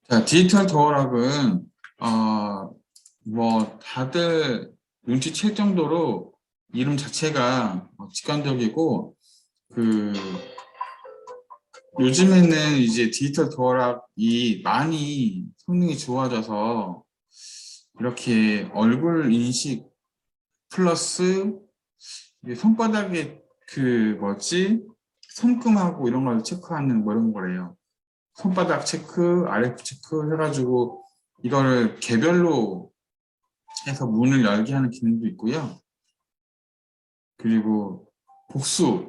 자, 디지털 도어락은 뭐 다들 눈치챌 정도로 이름 자체가 직관적이고 그 요즘에는 이제 디지털 도어락이 많이 성능이 좋아져서 이렇게 얼굴 인식 플러스 이게 손바닥에 그 뭐지 손금하고 이런 걸 체크하는 뭐 이런 거래요. 손바닥 체크, RF 체크 해가지고 이거를 개별로 해서 문을 열게 하는 기능도 있고요. 그리고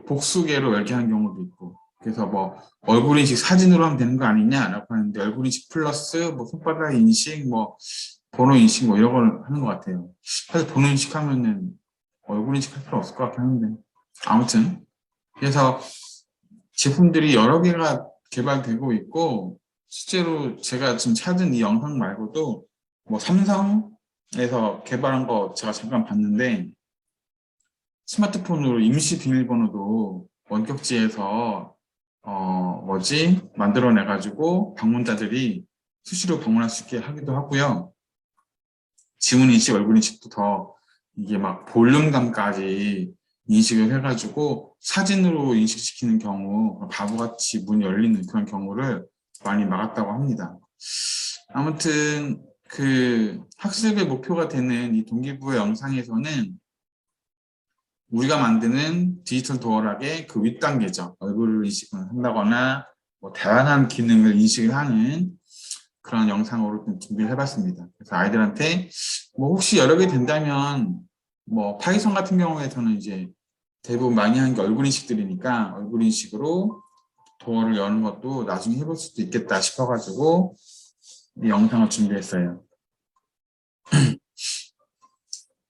복수계로 열게 하는 경우도 있고. 그래서 뭐 얼굴 인식 사진으로 하면 되는 거 아니냐라고 하는데 얼굴 인식 플러스 뭐 손바닥 인식, 뭐 번호 인식 뭐 이런 걸 하는 것 같아요. 사실 번호 인식하면은 얼굴 인식할 필요 없을 것 같긴 한데 아무튼 그래서 제품들이 여러 개가 개발되고 있고 실제로 제가 지금 찾은 이 영상 말고도 뭐 삼성에서 개발한 거 제가 잠깐 봤는데 스마트폰으로 임시 비밀번호도 원격지에서 만들어내 가지고 방문자들이 수시로 방문할 수 있게 하기도 하고요. 지문 인식, 얼굴 인식도 더 이게 막 볼륨감까지 인식을 해가지고 사진으로 인식시키는 경우 바보같이 문이 열리는 그런 경우를 많이 막았다고 합니다. 아무튼 그 학습의 목표가 되는 이 동기부여 영상에서는 우리가 만드는 디지털 도어락의 그 윗단계죠. 얼굴 인식을 한다거나 뭐 다양한 기능을 인식을 하는 그런 영상으로 좀 준비를 해봤습니다. 그래서 아이들한테 뭐 혹시 여러 개 된다면 뭐 파이썬 같은 경우에서는 이제 대부분 많이 하는 게 얼굴 인식들이니까 얼굴 인식으로 도어를 여는 것도 나중에 해볼 수도 있겠다 싶어가지고 이 영상을 준비했어요.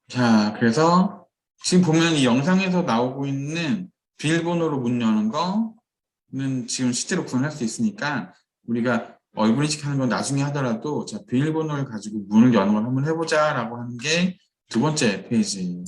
자, 그래서 지금 보면 이 영상에서 나오고 있는 비밀번호로 문 여는 거는 지금 실제로 구현할 수 있으니까 우리가 얼굴 인식하는 건 나중에 하더라도 자, 비밀번호를 가지고 문을 여는 걸 한번 해보자 라고 하는 게 두 번째 페이지.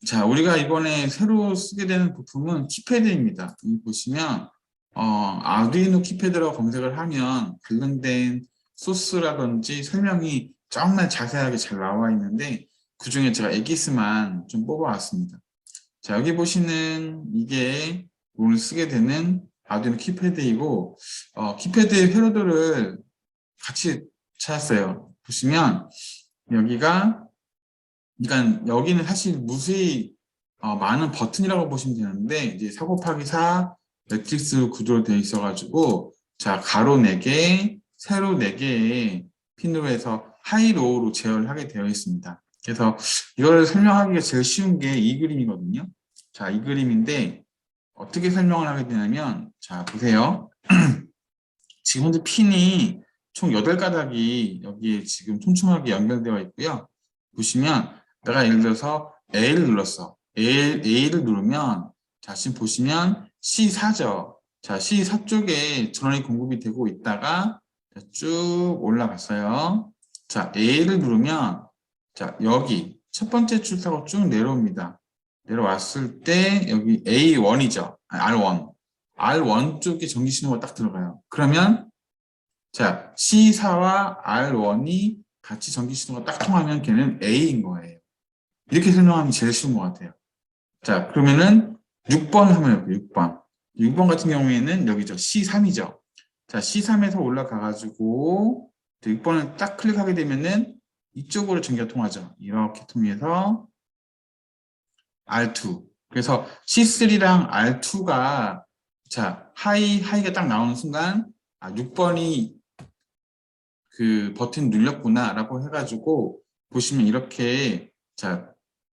자, 우리가 이번에 새로 쓰게 되는 부품은 키패드입니다. 여기 보시면 아두이노 키패드라고 검색을 하면 관련된 소스라든지 설명이 정말 자세하게 잘 나와 있는데 그 중에 제가 엑기스만 좀 뽑아왔습니다. 자, 여기 보시는 이게 오늘 쓰게 되는 아두이노 키패드이고 키패드의 회로도를 같이 찾았어요. 보시면 여기가 그러니까 여기는 사실 무수히 많은 버튼이라고 보시면 되는데 이제 4 곱하기 4 매트릭스 구조로 되어 있어가지고 자 가로 4개, 세로 4개의 핀으로 해서 하이로우로 제어를 하게 되어 있습니다. 그래서 이걸 설명하기가 제일 쉬운 게 이 그림이거든요. 자, 이 그림인데 어떻게 설명을 하게 되냐면 자 보세요. 지금 현재 핀이 총 8가닥이 여기에 지금 촘촘하게 연결되어 있고요. 보시면 내가 예를 들어서 A를 눌렀어. A를 누르면 자 지금 보시면 C4죠. 자 C4 쪽에 전원이 공급이 되고 있다가 쭉 올라갔어요. 자 A를 누르면 자 여기 첫 번째 출사가 쭉 내려옵니다. 내려왔을 때 여기 A1이죠. R1. R1 쪽에 전기 신호가 딱 들어가요. 그러면 자 C4와 R1이 같이 전기 신호가 딱 통하면 걔는 A인 거예요. 이렇게 설명하면 제일 쉬운 것 같아요. 자 그러면은 6번 한번 해볼게요. 6번. 6번 같은 경우에는 여기죠. C3이죠. 자 C3에서 올라가가지고 6번을 딱 클릭하게 되면은 이쪽으로 전기가 통하죠. 이렇게 통해서 R2. 그래서 C3랑 R2가 자 하이가 딱 나오는 순간 6번이 그 버튼 눌렸구나 라고 해가지고 보시면 이렇게 자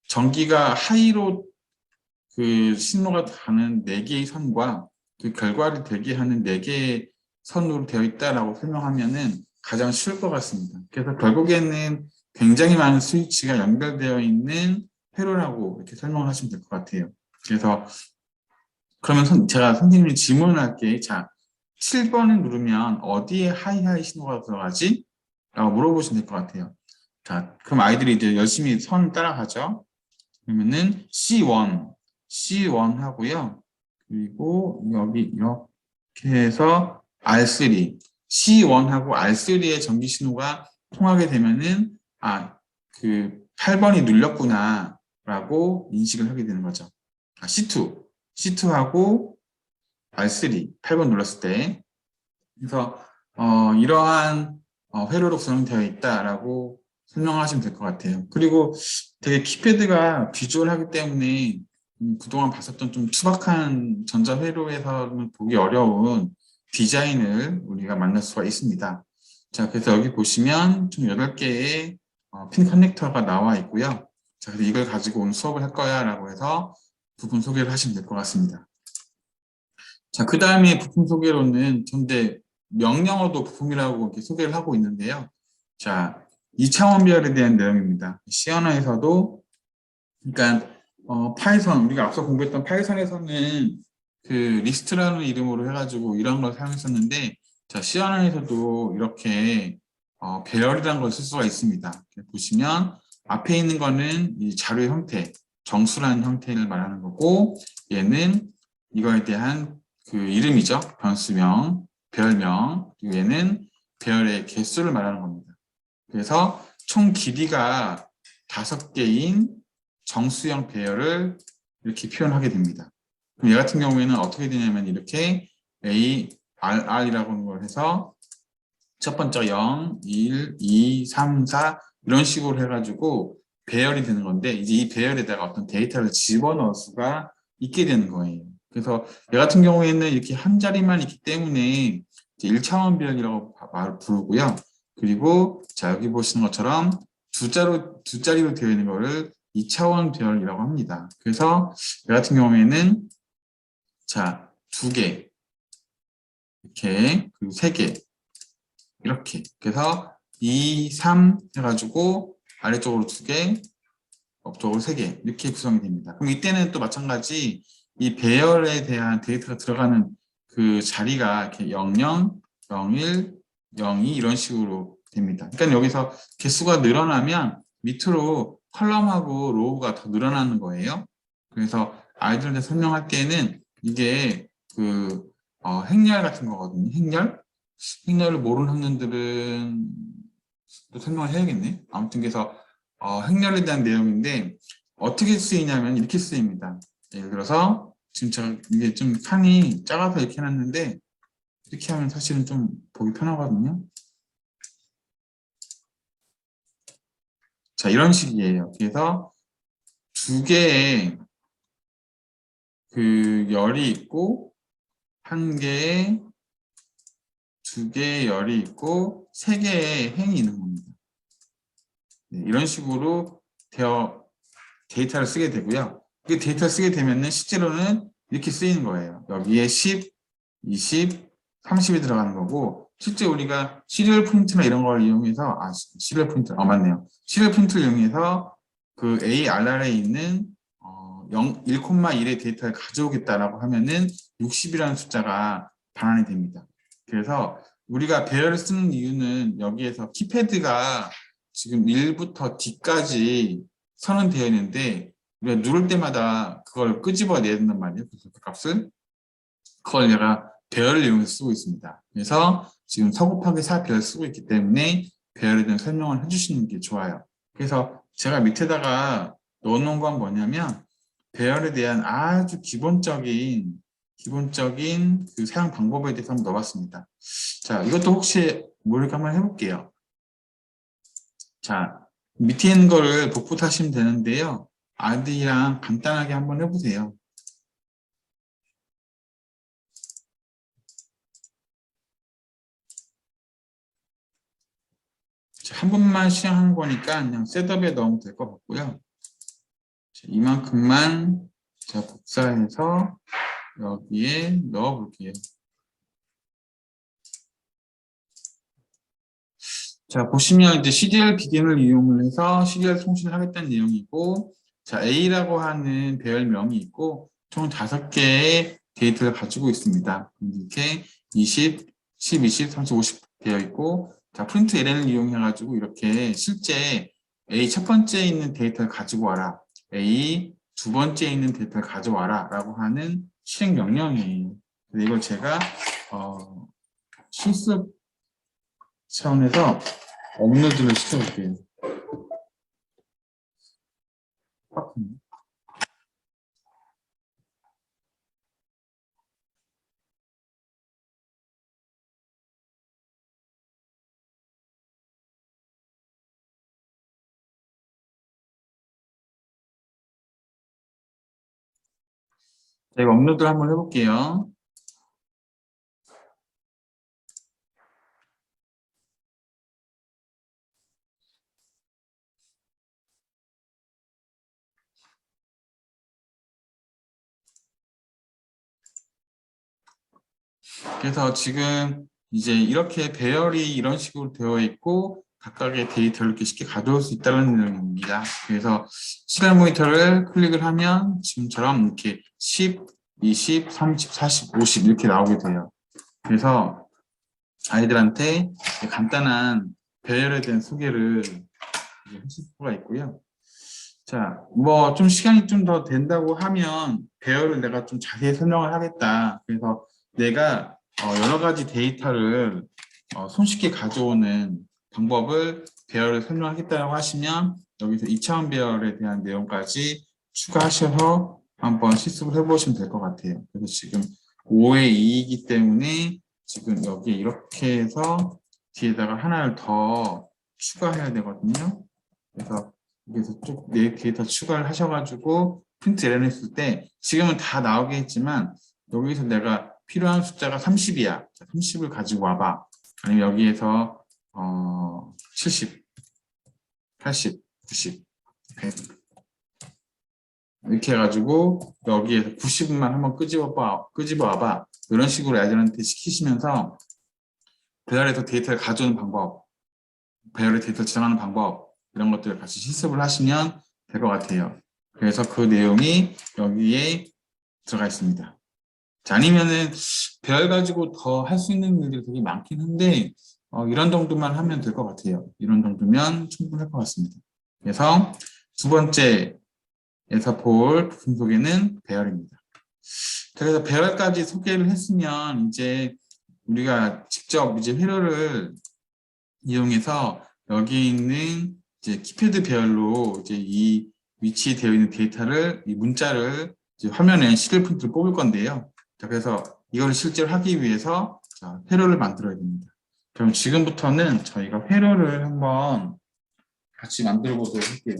전기가 하이로 그 신호가 가는 4개의 선과 그 결과를 되게 하는 4개의 선으로 되어 있다라고 설명하면은 가장 쉬울 것 같습니다. 그래서 결국에는 굉장히 많은 스위치가 연결되어 있는 회로라고 이렇게 설명을 하시면 될 것 같아요. 그래서 그러면 제가 선생님이 질문을 할게. 자, 7번을 누르면 어디에 하이하이 신호가 들어가지? 라고 물어보시면 될 것 같아요. 자, 그럼 아이들이 이제 열심히 선 따라가죠. 그러면은 C1 하고요. 그리고 여기 이렇게 해서 R3. C1하고 R3의 전기 신호가 통하게 되면은 그 8번이 눌렸구나 라고 인식을 하게 되는 거죠. C2하고 R3 8번 눌렀을 때. 그래서 이러한 회로로 구성되어 있다라고 설명하시면 될 것 같아요. 그리고 되게 키패드가 비주얼하기 때문에 그동안 봤었던 좀 투박한 전자회로에서는 보기 어려운 디자인을 우리가 만날 수가 있습니다. 자, 그래서 여기 보시면 총 8개의 핀 커넥터가 나와 있고요. 자, 그래서 이걸 가지고 오늘 수업을 할 거야 라고 해서 부품 소개를 하시면 될 것 같습니다. 자, 그 다음에 부품 소개로는 현재 명령어도 부품이라고 이렇게 소개를 하고 있는데요. 자, 2차원 배열에 대한 내용입니다. C 언어에서도, 그러니까, 파이썬, 우리가 앞서 공부했던 파이썬에서는 그 리스트라는 이름으로 해가지고 이런 걸 사용했었는데, 자, C 언어에서도 이렇게 배열이라는 걸 쓸 수가 있습니다. 보시면 앞에 있는 거는 이 자료의 형태, 정수라는 형태를 말하는 거고, 얘는 이거에 대한 그 이름이죠. 변수명, 배열명, 그리고 얘는 배열의 개수를 말하는 겁니다. 그래서 총 길이가 5개인 정수형 배열을 이렇게 표현하게 됩니다. 그럼 얘 같은 경우에는 어떻게 되냐면 이렇게 A, RR이라고 하는 걸 해서 첫 번째 0, 1, 2, 3, 4 이런 식으로 해가지고 배열이 되는 건데 이제 이 배열에다가 어떤 데이터를 집어넣을 수가 있게 되는 거예요. 그래서 얘 같은 경우에는 이렇게 한 자리만 있기 때문에 이제 1차원 배열이라고 부르고요. 그리고 자 여기 보시는 것처럼 두 자리로 되어 있는 거를 2차원 배열이라고 합니다. 그래서 얘 같은 경우에는 자 2개 이렇게 그리고 3개 이렇게 그래서 2, 3 해가지고 아래쪽으로 2개 옆쪽으로 3개 이렇게 구성이 됩니다. 그럼 이때는 또 마찬가지 이 배열에 대한 데이터가 들어가는 그 자리가 이렇게 00, 01, 02 이런 식으로 됩니다. 그러니까 여기서 개수가 늘어나면 밑으로 컬럼하고 로우가 더 늘어나는 거예요. 그래서 아이들한테 설명할 때는 이게 그 행렬 같은 거거든요. 행렬을 모르는 학년들은 또 설명을 해야겠네. 아무튼 그래서 행렬에 대한 내용인데 어떻게 쓰이냐면 이렇게 쓰입니다. 예를 들어서 지금 제가 이게 좀 칸이 작아서 이렇게 해놨는데 이렇게 하면 사실은 좀 보기 편하거든요. 자, 이런 식이에요. 그래서 2개의 그 열이 있고 1개의 2개의 열이 있고 3개의 행이 있는 겁니다. 네, 이런 식으로 데이터를 쓰게 되고요. 그 데이터를 쓰게 되면은 실제로는 이렇게 쓰이는 거예요. 여기에 10, 20, 30이 들어가는 거고 실제 우리가 시리얼 프린트나 이런 걸 이용해서 시리얼 프린트 맞네요. 시리얼 프린트를 이용해서 그 ARR에 있는 1,1의 데이터를 가져오겠다라고 하면은 60이라는 숫자가 반환이 됩니다. 그래서 우리가 배열을 쓰는 이유는 여기에서 키패드가 지금 1부터 D까지 선언되어 있는데 우리가 누를 때마다 그걸 끄집어내야 된단 말이에요. 그 값을. 그걸 내가 배열을 이용해서 쓰고 있습니다. 그래서 지금 4 곱하기 4 배열 쓰고 있기 때문에 배열에 대한 설명을 해주시는 게 좋아요. 그래서 제가 밑에다가 넣어놓은 건 뭐냐면 배열에 대한 아주 기본적인 그 사용 방법에 대해서 한번 넣어봤습니다. 자, 이것도 혹시 모르니까 한번 해볼게요. 자, 밑에 있는 거를 복붙하시면 되는데요. 아이들이랑 간단하게 한번 해보세요. 자, 한 번만 시행한 거니까 그냥 셋업에 넣으면 될 것 같고요. 자, 이만큼만 제가 복사해서 여기에 넣어 볼게요. 자, 보시면 이제 CDR 비긴을 이용을 해서 CDR 통신을 하겠다는 내용이고, 자, A라고 하는 배열명이 있고, 총 5개의 데이터를 가지고 있습니다. 이렇게 20, 10, 20, 30, 50 되어 있고, 자, 프린트 LN을 이용해가지고 이렇게 실제 A 첫 번째에 있는 데이터를 가지고 와라. A 두 번째에 있는 데이터를 가져와라. 라고 하는 실행 명령이에요. 이걸 제가, 실습 차원에서 업로드를 시켜볼게요. 제가 업로드를 한번 해볼게요. 그래서 지금 이제 이렇게 배열이 이런 식으로 되어 있고 각각의 데이터를 이렇게 쉽게 가져올 수 있다는 내용입니다. 그래서 시간 모니터를 클릭을 하면 지금처럼 이렇게 10, 20, 30, 40, 50 이렇게 나오게 돼요. 그래서 아이들한테 간단한 배열에 대한 소개를 하실 수가 있고요. 자, 뭐 좀 시간이 좀 더 된다고 하면 배열을 내가 좀 자세히 설명을 하겠다. 그래서 내가 여러 가지 데이터를 손쉽게 가져오는 방법을 배열을 설명하겠다고 하시면 여기서 2차원 배열에 대한 내용까지 추가하셔서 한번 실습을 해보시면 될 것 같아요. 그래서 지금 5의 2이기 때문에 지금 여기 이렇게 해서 뒤에다가 하나를 더 추가해야 되거든요. 그래서 여기서 쭉 네 데이터 추가를 하셔가지고 프린트 내려냈을 때 지금은 다 나오게 했지만 여기서 내가 필요한 숫자가 30이야. 30을 가지고 와봐. 아니면 여기에서 70, 80, 90, 100 이렇게 해가지고 여기에서 90만 한번 끄집어 와봐. 이런 식으로 애들한테 시키시면서 배열에서 데이터를 가져오는 방법, 배열의 데이터를 저장하는 방법 이런 것들을 같이 실습을 하시면 될 것 같아요. 그래서 그 내용이 여기에 들어가 있습니다. 자, 아니면은 배열 가지고 더 할 수 있는 일들이 되게 많긴 한데 이런 정도만 하면 될 것 같아요. 이런 정도면 충분할 것 같습니다. 그래서 두 번째에서 볼 부품 소개는 배열입니다. 그래서 배열까지 소개를 했으면 이제 우리가 직접 이제 회로를 이용해서 여기 있는 이제 키패드 배열로 이제 이 위치에 되어 있는 데이터를 이 문자를 이제 화면에 시글 프린트를 뽑을 건데요. 자, 그래서 이걸 실제로 하기 위해서 자, 회로를 만들어야 됩니다. 그럼 지금부터는 저희가 회로를 한번 같이 만들어 보도록 할게요.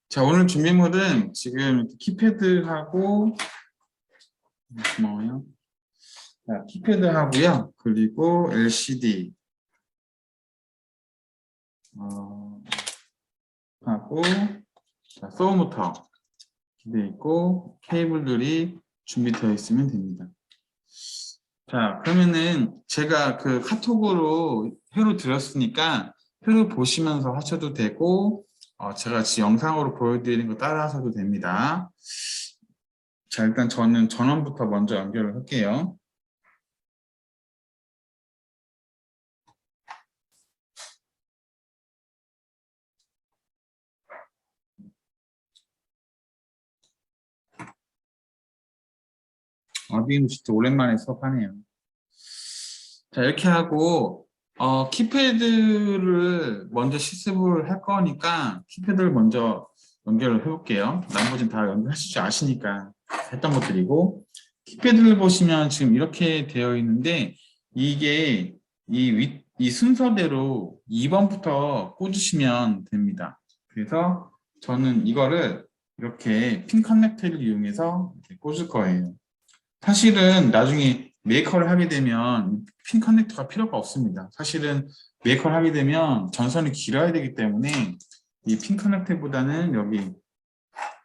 자, 오늘 준비물은 지금 키패드하고 고마워요. 자, 키패드하고요. 그리고 LCD 하고 자, 소모터 기대 있고 케이블들이 준비되어 있으면 됩니다. 자, 그러면은 제가 그 카톡으로 회로 드렸으니까 회로 보시면서 하셔도 되고 제가 지금 영상으로 보여드리는 거 따라 하셔도 됩니다. 자, 일단 저는 전원부터 먼저 연결을 할게요. 아비는 진짜 오랜만에 수업하네요. 자, 이렇게 하고 키패드를 먼저 실습을 할 거니까 키패드를 먼저 연결을 해볼게요. 나머지는 다 연결하실 줄 아시니까 했던 것들이고 키패드를 보시면 지금 이렇게 되어 있는데 이게 이 순서대로 2번부터 꽂으시면 됩니다. 그래서 저는 이거를 이렇게 핀 커넥터를 이용해서 이렇게 꽂을 거예요. 사실은 나중에 메이커를 하게 되면 핀 커넥터가 필요가 없습니다. 사실은 메이커를 하게 되면 전선이 길어야 되기 때문에 이 핀 커넥터보다는 여기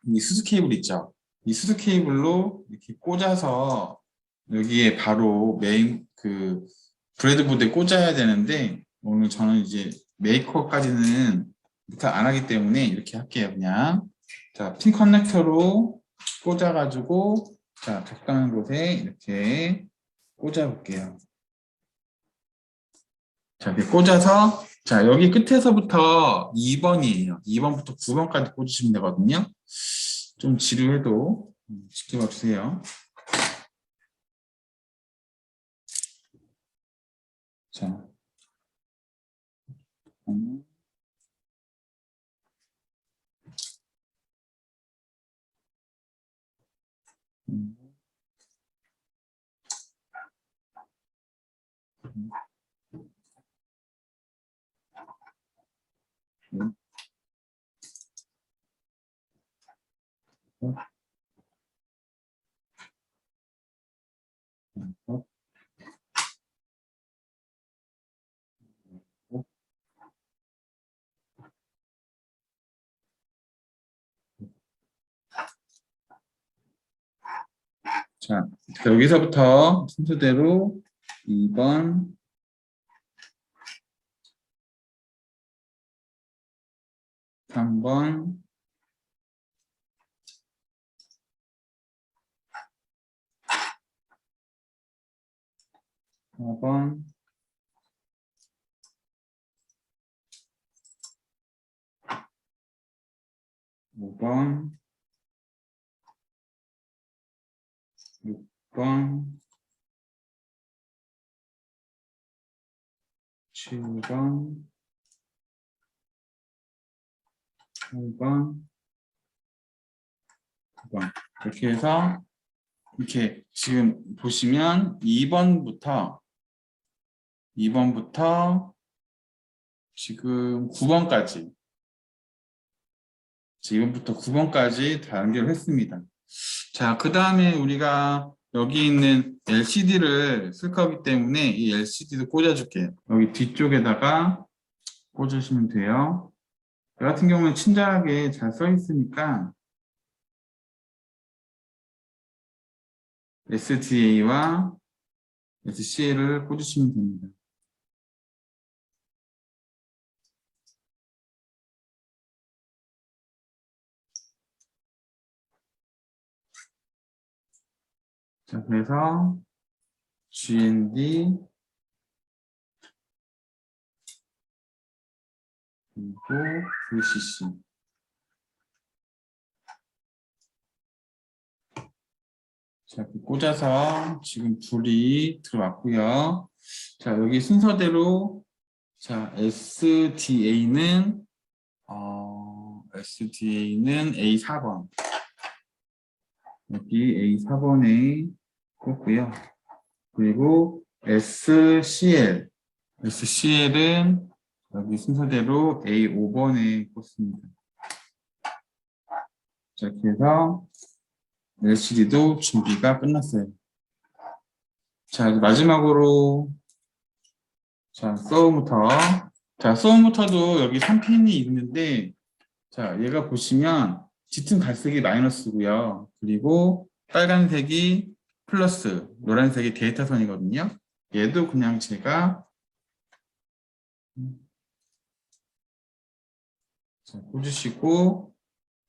이 수스 케이블 있죠. 이 수스 케이블로 이렇게 꽂아서 여기에 바로 메인 그 브레드보드에 꽂아야 되는데 오늘 저는 이제 메이커까지는 부탁 안 하기 때문에 이렇게 할게요. 그냥 자, 핀 커넥터로 꽂아가지고 자, 적당한 곳에 이렇게 꽂아 볼게요. 자, 이렇게 꽂아서 자, 여기 끝에서부터 2번이에요. 2번부터 9번까지 꽂으시면 되거든요. 좀 지루해도 지켜봐 주세요. 자, 자, 여기서부터 순서대로 2번, 3번, 4번, 5번, 6번, 7번, 8번, 9번. 이렇게 해서 이렇게 지금 보시면 2번부터 지금 9번까지 지금부터 9번까지 다 연결했습니다. 자, 그 다음에 우리가 여기 있는 LCD를 쓸 거기 때문에 이 LCD도 꽂아줄게요. 여기 뒤쪽에다가 꽂으시면 돼요. 저 같은 경우는 친절하게 잘 써 있으니까 SDA와 SCL을 꽂으시면 됩니다. 자, 그래서 GND 그리고 VCC. 자, 꽂아서 지금 불이 들어왔고요. 자, 여기 순서대로 자, SDA는 A4번. 여기 A4번에 꽂고요. 그리고 SCL은 여기 순서대로 A5번에 꽂습니다. 자, 이렇게 해서 LCD도 준비가 끝났어요. 자, 마지막으로 자, 소음모터도 여기 3핀이 있는데 자, 얘가 보시면 짙은 갈색이 마이너스고요. 그리고 빨간색이 플러스, 노란색이 데이터선이거든요. 얘도 그냥 제가 자, 꽂으시고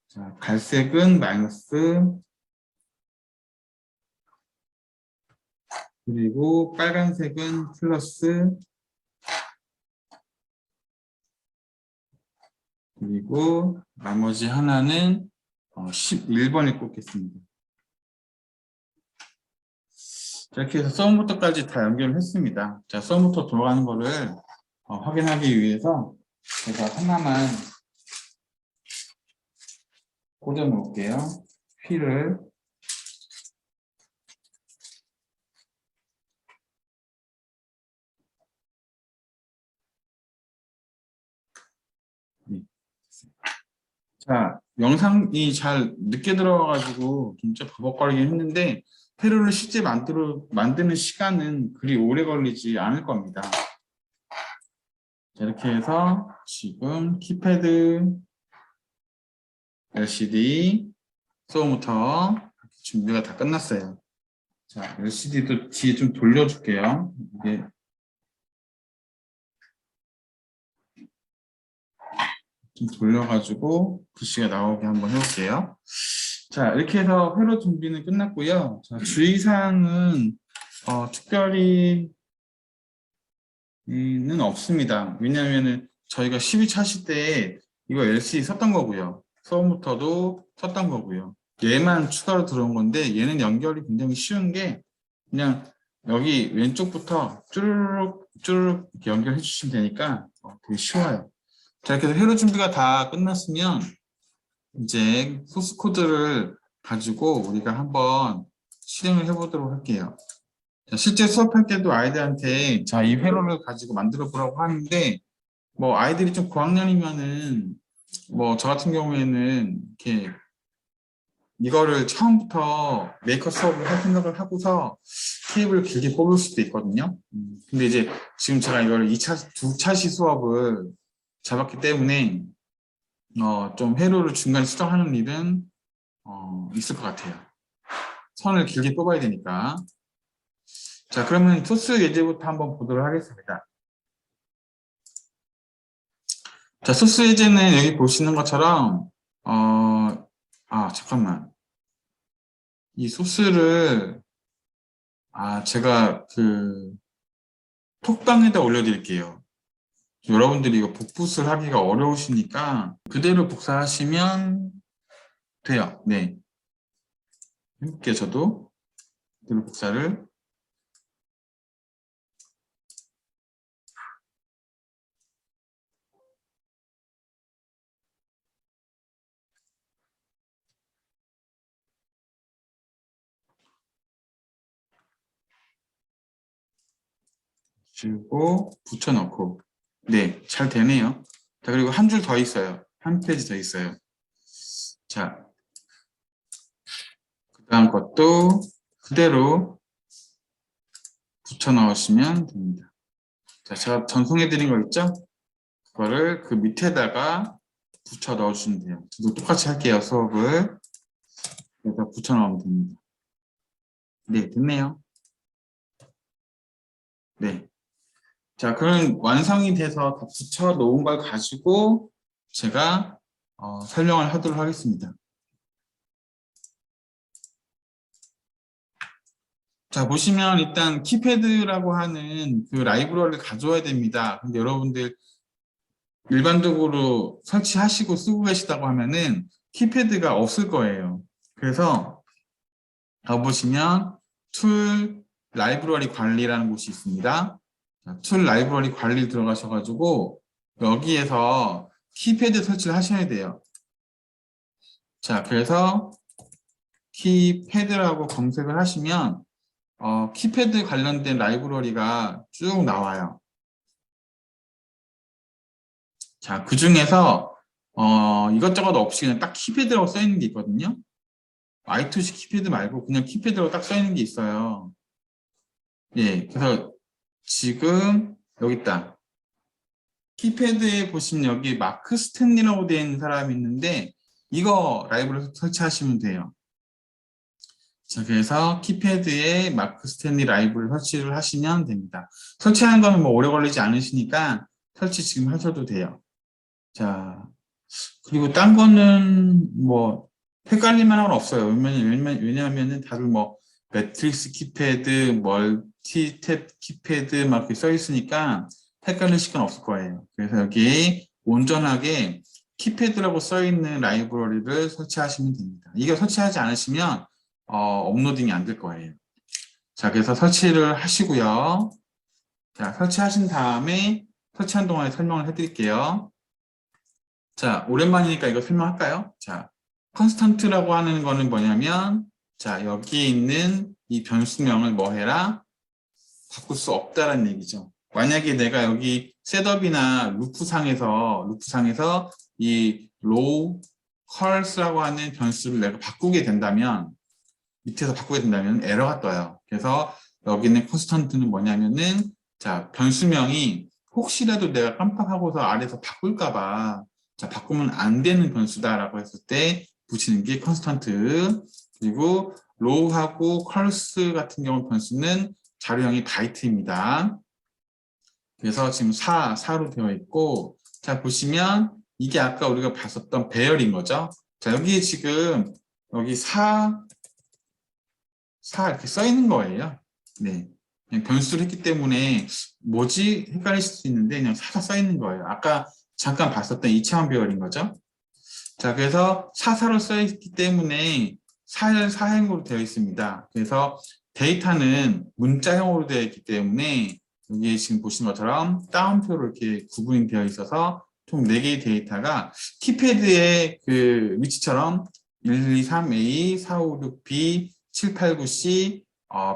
자, 갈색은 마이너스 그리고 빨간색은 플러스 그리고 나머지 하나는 11번에 꽂겠습니다. 자, 이렇게 해서 썸부터까지 다 연결을 했습니다. 자, 썸부터 돌아가는 거를 확인하기 위해서 제가 하나만 꽂아 놓을게요. 휠을. 자, 영상이 잘 늦게 들어가가지고 진짜 버벅거리긴 했는데 회로를 실제 만드는 시간은 그리 오래 걸리지 않을 겁니다. 자, 이렇게 해서 지금 키패드, LCD, 소모터 준비가 다 끝났어요. 자, LCD도 뒤에 좀 돌려줄게요. 이게 좀 돌려가지고 글씨가 나오게 한번 해볼게요. 자, 이렇게 해서 회로 준비는 끝났고요. 자, 주의사항은 특별히는 없습니다. 왜냐하면 저희가 12차시 때 이거 LCD 썼던 거고요. 소모터도 썼던 거고요. 얘만 추가로 들어온 건데 얘는 연결이 굉장히 쉬운 게 그냥 여기 왼쪽부터 쭈르륵 쭉 이렇게 연결해 주시면 되니까 되게 쉬워요. 자, 이렇게 해서 회로 준비가 다 끝났으면 이제 소스 코드를 가지고 우리가 한번 실행을 해보도록 할게요. 자, 실제 수업할 때도 아이들한테 자, 이 회로를 가지고 만들어 보라고 하는데 뭐 아이들이 좀 고학년이면은 뭐 저 같은 경우에는 이렇게 이거를 처음부터 메이커 수업을 할 생각을 하고서 케이블을 길게 뽑을 수도 있거든요. 근데 이제 지금 제가 이걸 2차 시 수업을 잡았기 때문에 좀 회로를 중간에 수정하는 일은 있을 것 같아요. 선을 길게 뽑아야 되니까. 자, 그러면 소스 예제부터 한번 보도록 하겠습니다. 자, 소스 예제는 여기 보시는 것처럼 잠깐만. 이 소스를 제가 그 톡방에다 올려드릴게요. 여러분들이 이거 복붙을 하기가 어려우시니까 그대로 복사하시면 돼요. 네. 해볼게요, 저도. 그대로 복사를. 주고 붙여넣고. 네, 잘 되네요. 자, 그리고 한 줄 더 있어요. 한 페이지 더 있어요. 자, 그 다음 것도 그대로 붙여 넣으시면 됩니다. 자, 제가 전송해드린 거 있죠? 그거를 그 밑에다가 붙여 넣어주시면 돼요. 저도 똑같이 할게요, 수업을. 그래서 붙여 넣으면 됩니다. 네, 됐네요. 네. 자, 그럼 완성이 돼서 다 붙여 놓은 걸 가지고 제가 설명을 하도록 하겠습니다. 자, 보시면 일단 키패드라고 하는 그 라이브러리를 가져와야 됩니다. 근데 여러분들 일반적으로 설치하시고 쓰고 계시다고 하면은 키패드가 없을 거예요. 그래서 가보시면 툴 라이브러리 관리라는 곳이 있습니다. 툴 라이브러리 관리 들어가셔가지고 여기에서 키패드 설치를 하셔야 돼요. 자, 그래서 키패드라고 검색을 하시면 키패드 관련된 라이브러리가 쭉 나와요. 자, 그 중에서 이것저것 없이 그냥 딱 키패드라고 써 있는 게 있거든요. I2C 키패드 말고 그냥 키패드라고 딱 써 있는 게 있어요. 예, 그래서 지금 여기 있다. 키패드에 보시면 여기 마크 스탠리라고 되어 있는 사람이 있는데 이거 라이브러리 설치하시면 돼요. 자, 그래서 키패드에 마크 스탠리 라이브를 설치를 하시면 됩니다. 설치하는 거는 뭐 오래 걸리지 않으시니까 설치 지금 하셔도 돼요. 자, 그리고 딴 거는 뭐 헷갈릴 만한 건 없어요. 왜냐하면은 다들 뭐 매트릭스 키패드, 멀티탭 키패드 막 이렇게 써 있으니까 헷갈리실 건 없을 거예요. 그래서 여기 온전하게 키패드라고 써 있는 라이브러리를 설치하시면 됩니다. 이거 설치하지 않으시면 업로딩이 안 될 거예요. 자, 그래서 설치를 하시고요. 자, 설치하신 다음에 설치한 동안에 설명을 해드릴게요. 자, 오랜만이니까 이거 설명할까요? 자, 컨스턴트라고 하는 거는 뭐냐면, 자, 여기에 있는 이 변수명을 뭐 해라? 바꿀 수 없다라는 얘기죠. 만약에 내가 여기 셋업이나 루프상에서 이 로우 컬스라고 하는 변수를 내가 바꾸게 된다면, 밑에서 바꾸게 된다면 에러가 떠요. 그래서 여기 있는 컨스턴트는 뭐냐면은, 자, 변수명이 혹시라도 내가 깜빡하고서 아래에서 바꿀까봐, 자, 바꾸면 안 되는 변수다라고 했을 때 붙이는 게 컨스턴트. 그리고 로우하고 컬스 같은 경우 변수는 자료형이 바이트입니다. 그래서 지금 4로 되어 있고, 자, 보시면 이게 아까 우리가 봤었던 배열인 거죠. 자, 여기 지금 여기 4 이렇게 써 있는 거예요. 네. 그냥 변수를 했기 때문에 뭐지? 헷갈리실 수 있는데 그냥 4가 써 있는 거예요. 아까 잠깐 봤었던 2차원 배열인 거죠. 자, 그래서 4로 써 있기 때문에 사행으로 되어 있습니다. 그래서 데이터는 문자형으로 되어 있기 때문에 여기 지금 보시는 것처럼 따옴표로 이렇게 구분이 되어 있어서 총 4개의 데이터가 키패드의 그 위치처럼 123A, 456B, 789C,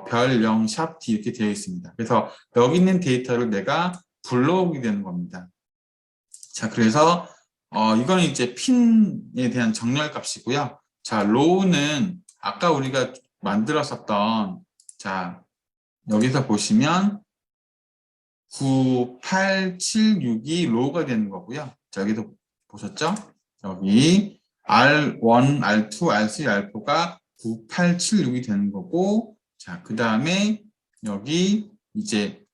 별 0, 샵 D 이렇게 되어 있습니다. 그래서 여기 있는 데이터를 내가 불러오게 되는 겁니다. 자, 그래서 이거는 이제 핀에 대한 정렬 값이고요. 자, 로우는 아까 우리가 만들었었던, 자, 여기서 보시면 9, 8, 7, 6이 로우가 되는 거고요. 자, 여기도 보셨죠? 여기 R1, R2, R3, R4가 9, 8, 7, 6이 되는 거고, 자, 그 다음에 여기 이제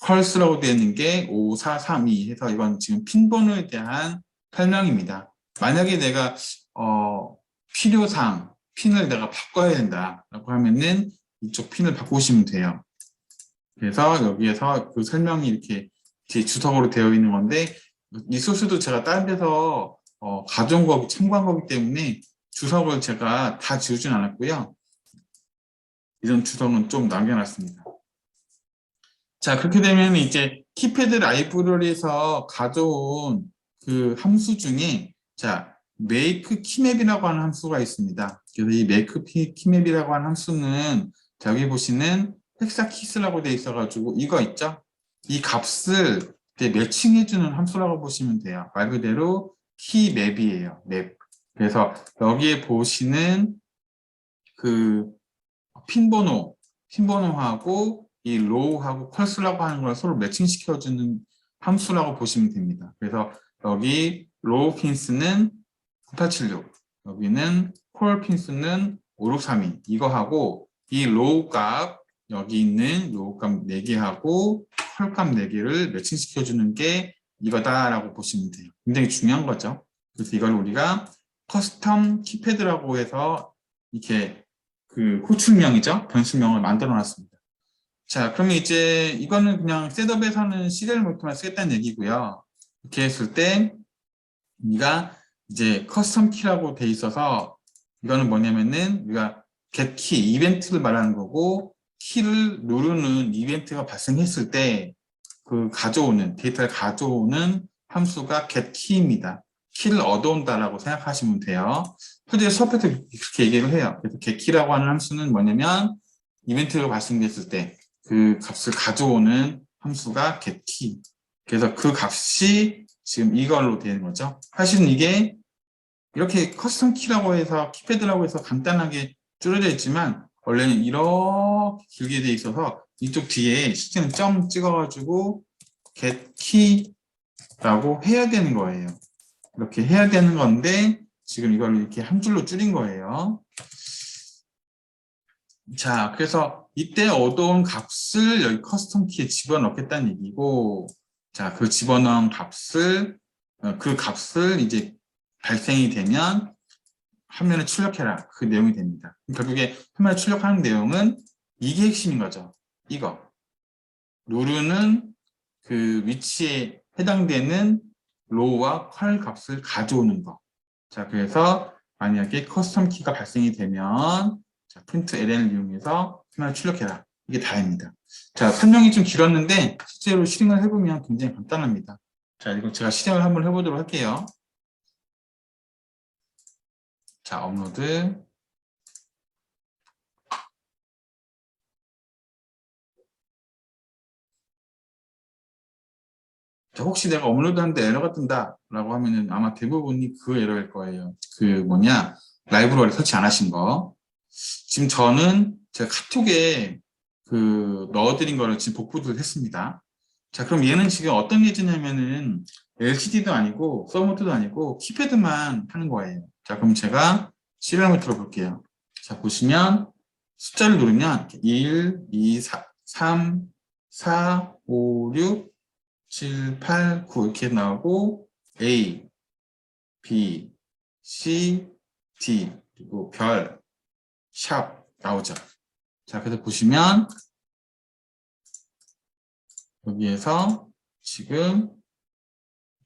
펄스라고 되어 있는 게 5, 4, 3, 2 해서 이건 지금 핀 번호에 대한 설명입니다. 만약에 내가 필요상 핀을 내가 바꿔야 된다라고 하면은 이쪽 핀을 바꾸시면 돼요. 그래서 여기에서 그 설명이 이렇게 제 주석으로 되어 있는 건데 이 소스도 제가 다른 데서 가져온 거기 참고한 거기 때문에 주석을 제가 다 지우진 않았고요. 이런 주석은 좀 남겨놨습니다. 자, 그렇게 되면 이제 키패드 라이브러리에서 가져온 그 함수 중에 자, make keymap이라고 하는 함수가 있습니다. 그래서 이 make keymap이라고 하는 함수는 자, 여기 보시는 헥사키스라고 되어 있어가지고 이거 있죠? 이 값을 매칭해주는 함수라고 보시면 돼요. 말 그대로 키맵이에요. 맵. 그래서 여기에 보시는 그 핀번호하고 이 로우하고 펄스라고 하는 걸 서로 매칭시켜주는 함수라고 보시면 됩니다. 그래서 여기 로우 핀스는 9876, 여기는 콜 핀스는 5632 이거하고 이 로우 값 여기 있는 로우 값 4개하고 콜 값 4개를 매칭시켜주는 게 이거다라고 보시면 돼요. 굉장히 중요한 거죠. 그래서 이걸 우리가 커스텀 키패드라고 해서 이렇게 그 호출명이죠. 변수명을 만들어 놨습니다. 자, 그러면 이제 이거는 그냥 셋업에서는 시리얼 모니터만 쓰겠다는 얘기고요. 이렇게 했을 때 우리가 이제 커스텀 키라고 돼 있어서 이거는 뭐냐면은 우리가 get key 이벤트를 말하는 거고 키를 누르는 이벤트가 발생했을 때 그 가져오는 데이터를 가져오는 함수가 get key입니다. 키를 얻어온다라고 생각하시면 돼요. 현재 수업에서 그렇게 얘기를 해요. 그래서 get key라고 하는 함수는 뭐냐면 이벤트가 발생됐을 때 그 값을 가져오는 함수가 get key. 그래서 그 값이 지금 이걸로 되는 거죠. 사실은 이게 이렇게 커스텀 키라고 해서 키패드라고 해서 간단하게 줄여져 있지만 원래는 이렇게 길게 돼 있어서 이쪽 뒤에 실제는 점 찍어가지고 get key라고 해야 되는 거예요. 이렇게 해야 되는 건데 지금 이걸 이렇게 한 줄로 줄인 거예요. 자, 그래서 이때 얻어온 값을 여기 커스텀 키에 집어넣겠다는 얘기고, 자, 그 집어넣은 값을 그 값을 이제 발생이 되면 화면에 출력해라. 그 내용이 됩니다. 결국에 화면에 출력하는 내용은 이게 핵심인 거죠. 이거. 누르는 그 위치에 해당되는 로우와 컬 값을 가져오는 거. 자, 그래서 만약에 커스텀 키가 발생이 되면 자, print ln을 이용해서 화면을 출력해라. 이게 다입니다. 자, 설명이 좀 길었는데 실제로 실행을 해보면 굉장히 간단합니다. 자, 이거 제가 실행을 한번 해보도록 할게요. 자, 업로드. 자, 혹시 내가 업로드 하는데 에러가 뜬다라고 하면은 아마 대부분이 그 에러일 거예요. 그 뭐냐, 라이브러리 설치 안 하신 거. 지금 저는 제가 카톡에 그 넣어드린 거를 지금 복구를 했습니다. 자, 그럼 얘는 지금 어떤 예제냐면은 LCD도 아니고 서브모터도 아니고 키패드만 하는 거예요. 자, 그럼 제가 시리얼을 들어볼게요. 자, 보시면 숫자를 누르면 1, 2, 3, 4, 5, 6, 7, 8, 9 이렇게 나오고 A, B, C, D 그리고 별, 샵 나오죠. 자, 그래서 보시면 여기에서 지금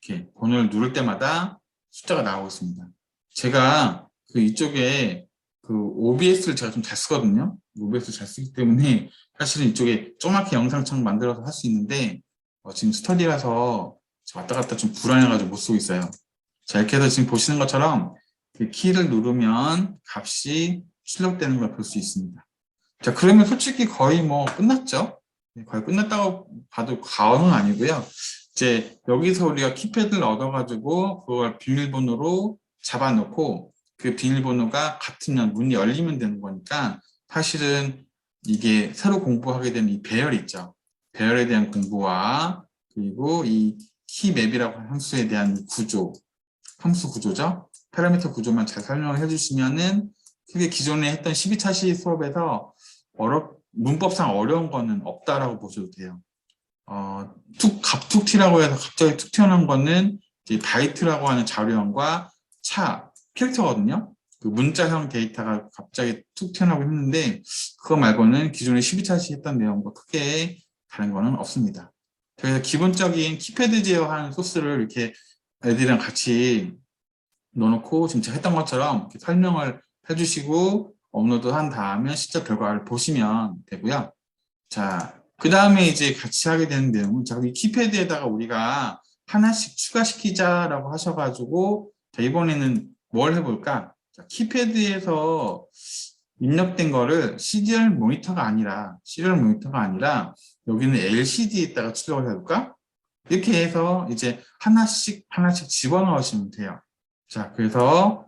이렇게 번호를 누를 때마다 숫자가 나오고 있습니다. 제가 그 이쪽에 그 OBS를 제가 좀 잘 쓰거든요. OBS를 잘 쓰기 때문에 사실은 이쪽에 조그맣게 영상창 만들어서 할 수 있는데 지금 스터디라서 왔다 갔다 좀 불안해가지고 못 쓰고 있어요. 자, 이렇게 해서 지금 보시는 것처럼 그 키를 누르면 값이 출력되는 걸 볼 수 있습니다. 자, 그러면 솔직히 거의 뭐 끝났죠? 거의 끝났다고 봐도 과언은 아니고요. 이제 여기서 우리가 키패드를 얻어가지고 그걸 비밀번호로 잡아놓고 그 비밀번호가 같으면 문이 열리면 되는 거니까 사실은 이게 새로 공부하게 되는 이 배열 있죠. 배열에 대한 공부와 그리고 이 키맵이라고 하는 함수에 대한 구조, 함수 구조죠. 파라미터 구조만 잘 설명을 해주시면은 그게 기존에 했던 12차시 수업에서 문법상 어려운 거는 없다라고 보셔도 돼요. 갑툭튀라고 해서 갑자기 툭 튀어나온 거는 이제 바이트라고 하는 자료형과 캐릭터거든요. 그 문자형 데이터가 갑자기 툭 튀어나오고 했는데 그거 말고는 기존에 12차시 했던 내용과 크게 다른 거는 없습니다. 그래서 기본적인 키패드 제어하는 소스를 이렇게 애들이랑 같이 넣어놓고 지금 제가 했던 것처럼 이렇게 설명을 해주시고 업로드한 다음에 실제 결과를 보시면 되고요. 자, 그 다음에 이제 같이 하게 되는 내용은 자, 이 키패드에다가 우리가 하나씩 추가시키자라고 하셔가지고 자, 이번에는 뭘 해볼까? 자, 키패드에서 입력된 거를 시리얼 모니터가 아니라 여기는 LCD에다가 출력을 해볼까? 이렇게 해서 이제 하나씩 집어넣으시면 돼요. 자, 그래서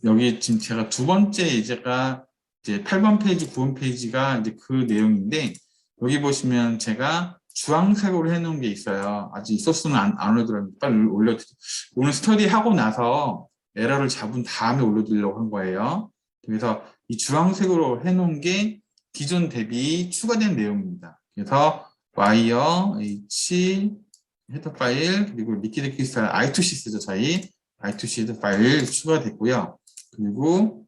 여기 지금 제가 두 번째 예제가 이제 8번 페이지, 9번 페이지가 이제 그 내용인데 여기 보시면 제가 주황색으로 해놓은 게 있어요. 아직 이 소스는 안 올려드렸는데 빨리 올려드릴게요. 오늘 스터디 하고 나서 에러를 잡은 다음에 올려드리려고 한 거예요. 그래서 이 주황색으로 해놓은 게 기존 대비 추가된 내용입니다. 그래서 와이어, H, 헤더 파일, 그리고 리퀴드 크리스탈 I2C 쓰죠, 저희. I2C 헤더 파일 추가됐고요. 그리고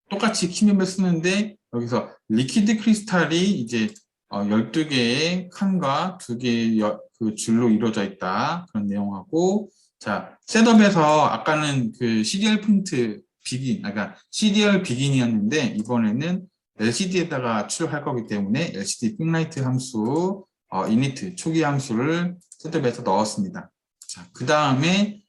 똑같이 키맵을 쓰는데 여기서 리퀴드 크리스탈이 이제 12개의 칸과 2개의 그 줄로 이루어져 있다. 그런 내용하고 자, 셋업에서 아까는 그 시리얼 프린트 그러니까 시리얼 비긴이었는데 이번에는 LCD에다가 출력할 거기 때문에 LCD 빅라이트 함수 이니트 초기 함수를 셋업에서 넣었습니다. 자, 그 다음에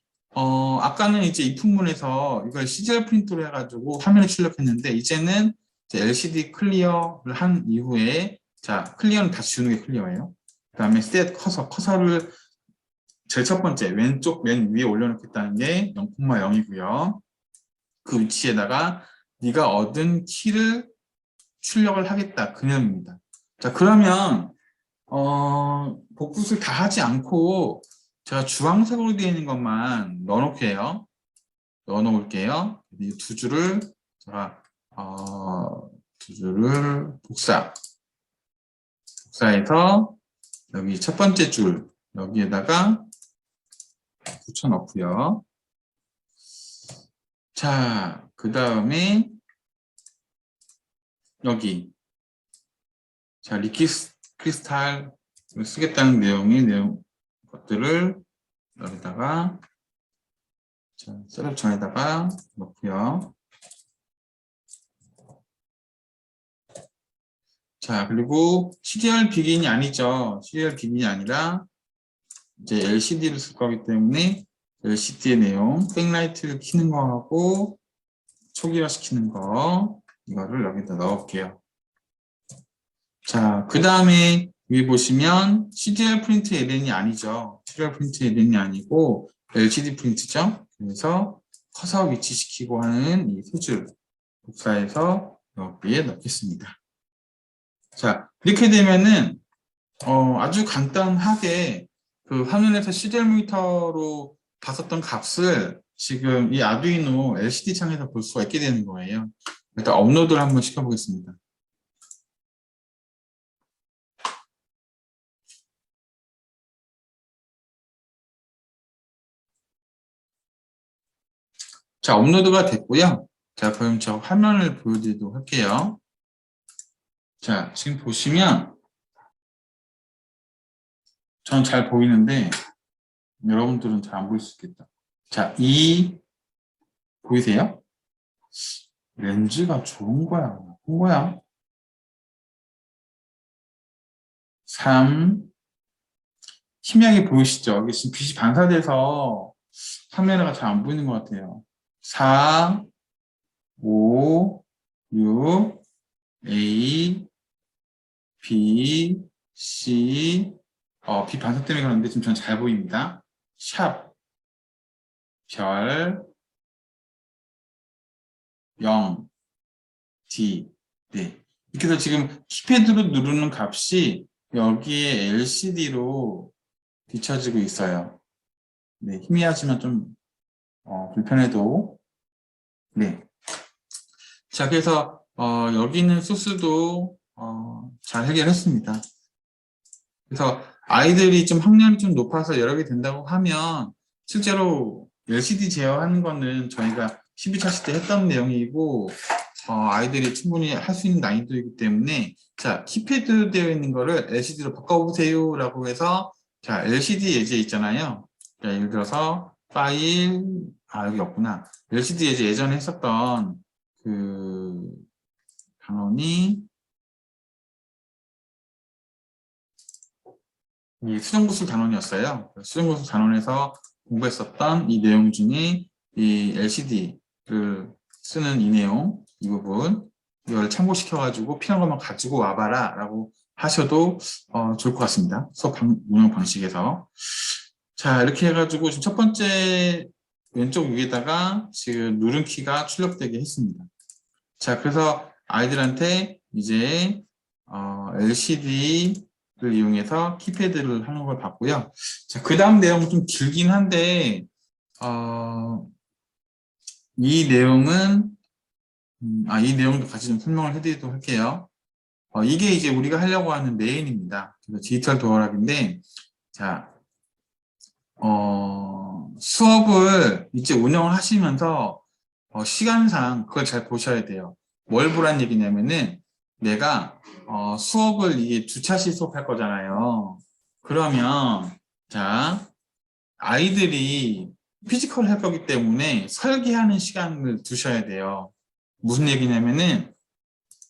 아까는 이제 이 품문에서 이걸 CGR 프린트로 해가지고 화면에 출력했는데 이제는 이제 LCD 클리어를 한 이후에 자, 클리어는 다시 주는 게 클리어예요. 그 다음에 set 커서를 제일 첫 번째 왼쪽 맨 위에 올려놓겠다는 게 0,0이고요. 그 위치에다가 네가 얻은 키를 출력을 하겠다. 그념입니다. 자, 그러면 복붙을 다 하지 않고 제가 주황색으로 되어 있는 것만 넣어놓을게요. 이 두 줄을 제가 두 줄을 복사해서 여기 첫 번째 줄 여기에다가 붙여넣고요. 자, 그 다음에 여기 자 크리스탈을 쓰겠다는 내용 것들을 여기다가 자, 셋업 전에다가 넣고요. 자, 그리고 시리얼 비긴이 아니죠. 시리얼 비긴이 아니라 이제 LCD를 쓸 거기 때문에 LCD의 내용, 백라이트를 켜는 거하고 초기화 시키는 거 이거를 여기다 넣을게요. 자, 그 다음에 위에 보시면 CDR 프린트 LN이 아니죠. CDR 프린트 LN이 아니고 LCD 프린트죠. 그래서 커서 위치시키고 하는 이 세 줄 복사해서 여기에 넣겠습니다. 자, 이렇게 되면은 아주 간단하게 그 화면에서 CDR 모니터로 봤었던 값을 지금 이 아두이노 LCD 창에서 볼 수가 있게 되는 거예요. 일단 업로드를 한번 시켜보겠습니다. 자, 업로드가 됐고요. 자, 그럼 저 화면을 보여드리도록 할게요. 자, 지금 보시면 저는 잘 보이는데 여러분들은 잘 안 보일 수 있겠다. 자, 보이세요? 렌즈가 좋은 거야, 나쁜 거야? 3, 희미하게 보이시죠? 이게 지금 빛이 반사돼서 카메라가 잘 안 보이는 것 같아요. 4, 5, 6, A, B, C, 빛 반사 때문에 그러는데 지금 전 잘 보입니다. 샵, 별, 0, D. 네. 이렇게 해서 지금 키패드로 누르는 값이 여기에 LCD로 비춰지고 있어요. 네, 희미하지만 좀 불편해도. 네. 자, 그래서 여기 있는 소스도 잘 해결했습니다. 그래서 아이들이 좀 학년이 좀 높아서 여러 개 된다고 하면 실제로 LCD 제어하는 거는 저희가 12차 시 때 했던 내용이고 아이들이 충분히 할 수 있는 난이도이기 때문에 자 키패드 되어 있는 거를 LCD로 바꿔보세요 라고 해서 자 LCD 예제 있잖아요. 자, 예를 들어서 파일 여기 없구나. LCD 예제 예전에 했었던 그 단원이 이 수정구술 단원이었어요. 수정구술 단원에서 공부했었던 이 내용 중에 이 LCD를 쓰는 이 내용, 이 부분 이걸 참고시켜가지고 필요한 것만 가지고 와봐라 라고 하셔도 좋을 것 같습니다. 수업 운영 방식에서. 자, 이렇게 해가지고 지금 첫 번째 왼쪽 위에다가 지금 누른키가 출력되게 했습니다. 자, 그래서 아이들한테 이제 LCD를 이용해서 키패드를 하는 걸 봤고요. 자, 그 다음 내용은 좀 길긴 한데 이 내용은 이 내용도 같이 좀 설명을 해드리도록 할게요. 이게 이제 우리가 하려고 하는 메인입니다. 그래서 디지털 도어락인데 자, 수업을 이제 운영을 하시면서 시간상 그걸 잘 보셔야 돼요. 뭘 보란 얘기냐면은 내가 수업을 이게 주차시 수업할 거잖아요. 그러면 자 아이들이 피지컬 할 거기 때문에 설계하는 시간을 두셔야 돼요. 무슨 얘기냐면은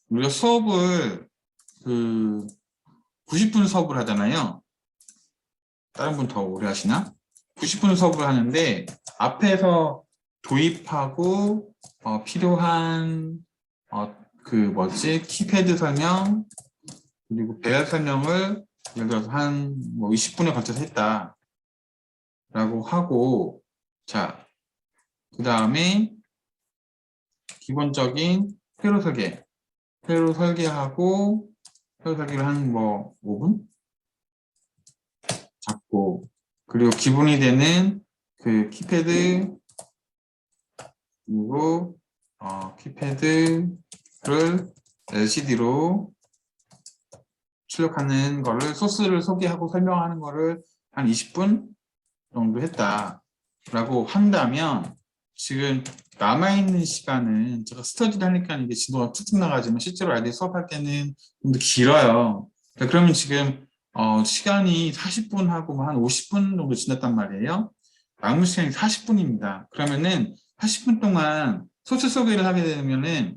우리가 수업을 그 90분 수업을 하잖아요. 다른 분 더 오래 하시나? 90분 수업을 하는데 앞에서 도입하고 필요한 키패드 설명 그리고 배열 설명을 예를 들어서 한 20분에 걸쳐서 했다 라고 하고 자 그 다음에 기본적인 회로 설계하고 회로 설계를 한 5분 잡고 그리고 기본이 되는 그 키패드 그리고 키패드를 LCD로 출력하는 거를 소스를 소개하고 설명하는 거를 한 20분 정도 했다라고 한다면 지금 남아있는 시간은 제가 스터디를 하니까 이게 진도가 툭툭 나가지만 실제로 아이들이 수업할 때는 좀 더 길어요. 그러면 지금 시간이 40분 하고 한 50분 정도 지났단 말이에요. 남은 시간이 40분입니다. 그러면은 80분 동안 소스 소개를 하게 되면은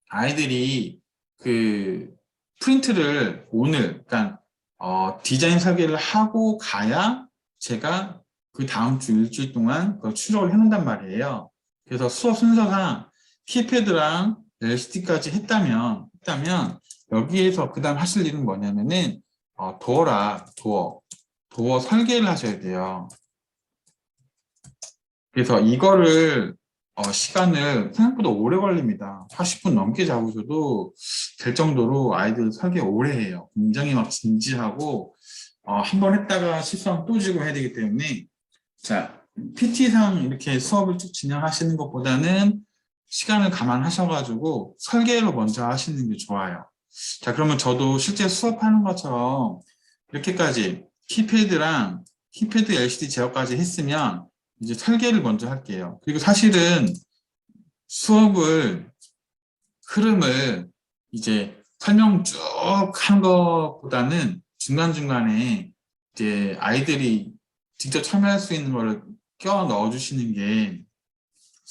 아이들이 그 프린트를 오늘 그러니까 디자인 설계를 하고 가야 제가 그 다음 주 일주일 동안 출력을 해놓는단 말이에요. 그래서 수업 순서상 키패드랑 LCD까지 했다면 여기에서 그 다음 하실 일은 뭐냐면은 도어 설계를 하셔야 돼요. 그래서 이거를 시간을 생각보다 오래 걸립니다. 40분 넘게 잡으셔도 될 정도로 아이들 설계 오래 해요. 굉장히 막 진지하고 한 번 했다가 실수하면 또 지고 해야 되기 때문에 자 PT상 이렇게 수업을 쭉 진행하시는 것보다는 시간을 감안하셔가지고 설계를 먼저 하시는 게 좋아요. 자 그러면 저도 실제 수업하는 것처럼 이렇게까지 키패드 LCD 제어까지 했으면 이제 설계를 먼저 할게요. 그리고 사실은 수업을 흐름을 이제 설명 쭉 한 것보다는 중간중간에 이제 아이들이 직접 참여할 수 있는 거를 껴 넣어 주시는 게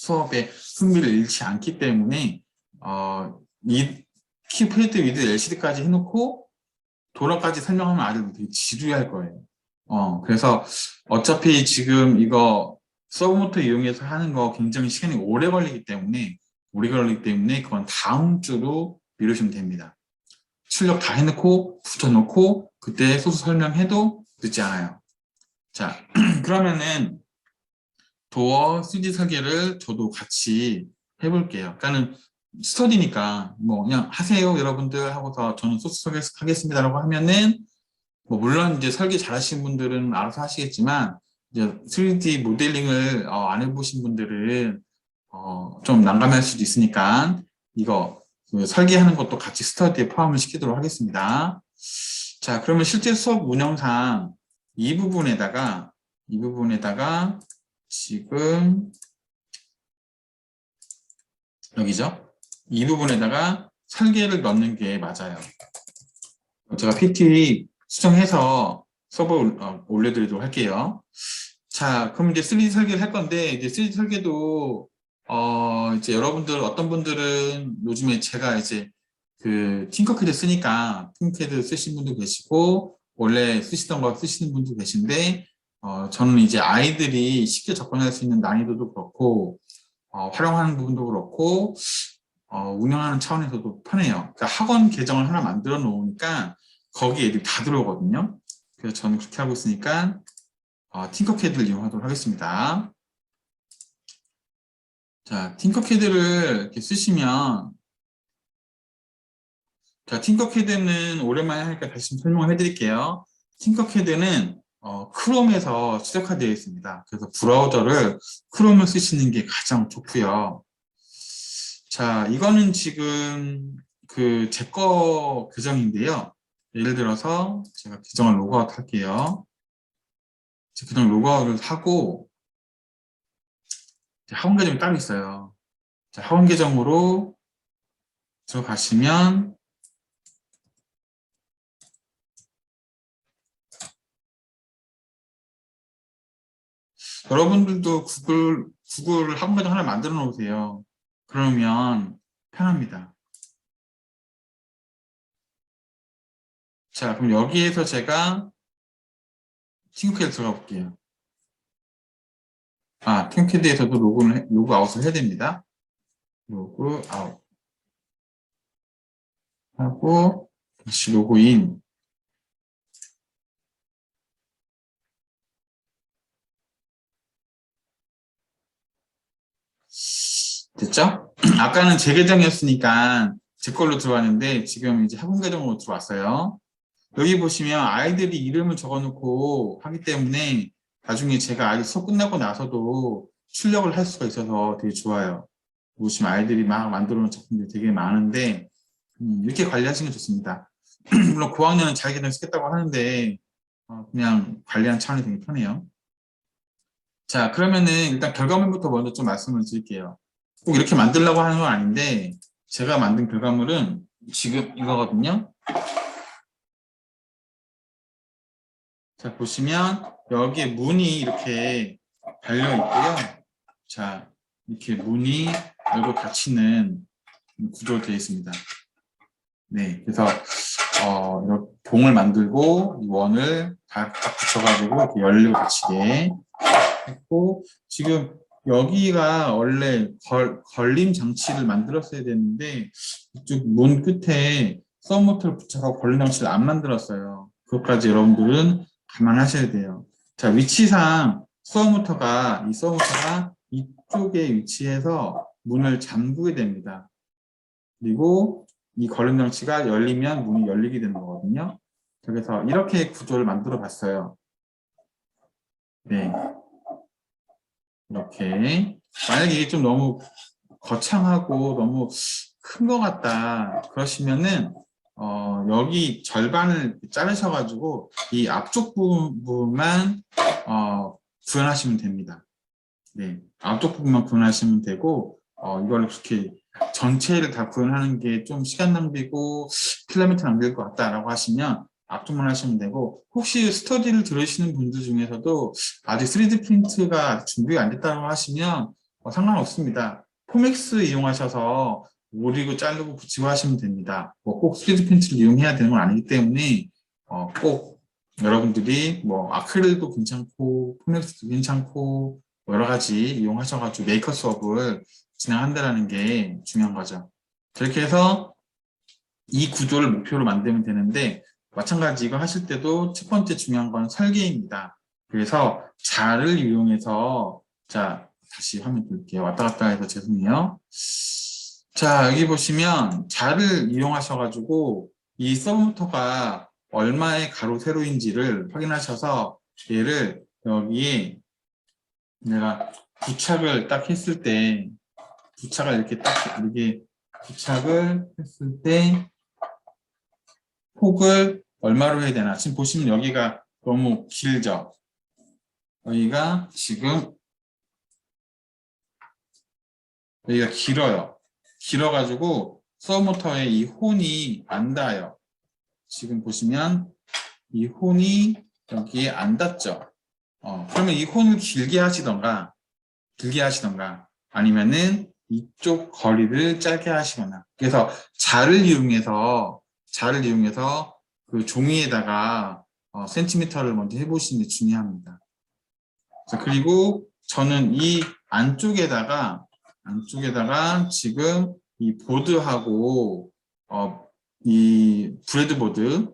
수업에 흥미를 잃지 않기 때문에 이 키패드 위드 LCD까지 해놓고 도로까지 설명하면 아이들 되게 지루할 거예요. 그래서 어차피 지금 이거 서브모터 이용해서 하는 거 굉장히 시간이 오래 걸리기 때문에 그건 다음 주로 미루시면 됩니다. 출력 다 해놓고 붙여놓고 그때 소수 설명해도 늦지 않아요. 자, 그러면은 도어 3D 설계를 저도 같이 해볼게요. 그러니까는 스터디니까 뭐 그냥 하세요 여러분들 하고서 저는 소스 설계하겠습니다라고 하면은 뭐 물론 이제 설계 잘하시는 분들은 알아서 하시겠지만 이제 3D 모델링을 안 해보신 분들은 좀 난감할 수도 있으니까 이거 설계하는 것도 같이 스터디에 포함을 시키도록 하겠습니다. 자, 그러면 실제 수업 운영상 이 부분에다가 지금 여기죠? 이 부분에다가 설계를 넣는 게 맞아요. 제가 PT 수정해서 서버 올려드리도록 할게요. 자, 그럼 이제 3D 설계를 할 건데, 이제 3D 설계도, 이제 여러분들, 어떤 분들은 요즘에 제가 이제 그 팅커캐드 쓰니까 팅커캐드 쓰시는 분도 계시고, 원래 쓰시던 거 쓰시는 분도 계신데, 저는 이제 아이들이 쉽게 접근할 수 있는 난이도도 그렇고, 활용하는 부분도 그렇고, 운영하는 차원에서도 편해요. 그러니까 학원 계정을 하나 만들어 놓으니까 거기에 애들이 다 들어오거든요. 그래서 저는 그렇게 하고 있으니까 팅커캐드를 이용하도록 하겠습니다. 자, 팅커캐드를 이렇게 쓰시면 자, 팅커캐드는 오랜만에 하니까 다시 좀 설명을 해드릴게요. 팅커캐드는 크롬에서 최적화되어 있습니다. 그래서 브라우저를 크롬을 쓰시는 게 가장 좋고요. 자, 이거는 지금 그 제 거 계정인데요. 예를 들어서 제가 계정을 로그아웃 할게요. 제 계정 로그아웃을 하고 학원 계정이 따로 있어요. 자, 학원 계정으로 들어가시면 여러분들도 구글 학원 계정 하나 만들어 놓으세요. 그러면 편합니다. 자, 그럼 여기에서 제가 팅커캐드 들어가 볼게요. 팅커캐드에서도 로그아웃을 해야 됩니다. 로그아웃 하고 다시 로그인. 됐죠? 아까는 제 계정이었으니까 제 걸로 들어왔는데 지금 이제 학원 계정으로 들어왔어요. 여기 보시면 아이들이 이름을 적어놓고 하기 때문에 나중에 제가 아이 수업 끝나고 나서도 출력을 할 수가 있어서 되게 좋아요. 보시면 아이들이 막 만들어 놓은 작품들이 되게 많은데 이렇게 관리하시는 게 좋습니다. 물론 고학년은 자기 계정 쓰겠다고 하는데 그냥 관리하는 차원이 되게 편해요. 자, 그러면은 일단 결과물부터 먼저 좀 말씀을 드릴게요. 꼭 이렇게 만들려고 하는 건 아닌데 제가 만든 결과물은 지금 이거거든요. 자, 보시면 여기에 문이 이렇게 달려 있고요. 자, 이렇게 문이 열고 닫히는 구조로 되어 있습니다. 네, 그래서 이렇게 봉을 만들고 원을 딱 붙여가지고 이렇게 열리고 닫히게 했고, 지금 여기가 원래 걸림 장치를 만들었어야 되는데 이쪽 문 끝에 서브모터를 붙여서 걸림 장치를 안 만들었어요. 그것까지 여러분들은 감안하셔야 돼요. 자, 위치상 서브모터가 이쪽에 위치해서 문을 잠그게 됩니다. 그리고 이 걸림 장치가 열리면 문이 열리게 되는 거거든요. 그래서 이렇게 구조를 만들어 봤어요. 네. 이렇게. 만약에 이게 좀 너무 거창하고 너무 큰 것 같다 그러시면은 여기 절반을 자르셔가지고 이 앞쪽 부분만 구현하시면 됩니다. 네, 앞쪽 부분만 구현하시면 되고 이걸 그렇게 전체를 다 구현하는 게 좀 시간 낭비고 킬로미터 낭비일 것 같다라고 하시면 앞쪽만 하시면 되고, 혹시 스터디를 들으시는 분들 중에서도 아직 3D 프린트가 준비가 안 됐다고 하시면 상관없습니다. 포맥스 이용하셔서 오리고 자르고 붙이고 하시면 됩니다. 꼭 3D 프린트를 이용해야 되는 건 아니기 때문에 꼭 여러분들이 아크릴도 괜찮고 포맥스도 괜찮고 여러 가지 이용하셔가지고 메이커 수업을 진행한다는 게 중요한 거죠. 그렇게 해서 이 구조를 목표로 만들면 되는데 마찬가지 이거 하실 때도 첫 번째 중요한 건 설계입니다. 그래서 자를 이용해서 자 다시 화면 돌릴게요. 왔다 갔다 해서 죄송해요. 자 여기 보시면 자를 이용하셔가지고 이 서브모터가 얼마의 가로 세로인지를 확인하셔서 얘를 여기에 내가 부착을 딱 했을 때 부착을 이렇게 부착을 했을 때 폭을 얼마로 해야 되나. 지금 보시면 여기가 너무 길죠. 여기가 지금 여기가 길어요. 길어가지고 서브모터에 이 혼이 안 닿아요. 지금 보시면 이 혼이 여기에 안 닿죠. 그러면 이 혼을 길게 하시던가 아니면은 이쪽 거리를 짧게 하시거나. 그래서 자를 이용해서 그 종이에다가 센티미터를 먼저 해보시는 게 중요합니다. 자, 그리고 저는 이 안쪽에다가 지금 이 보드하고 이 브레드보드,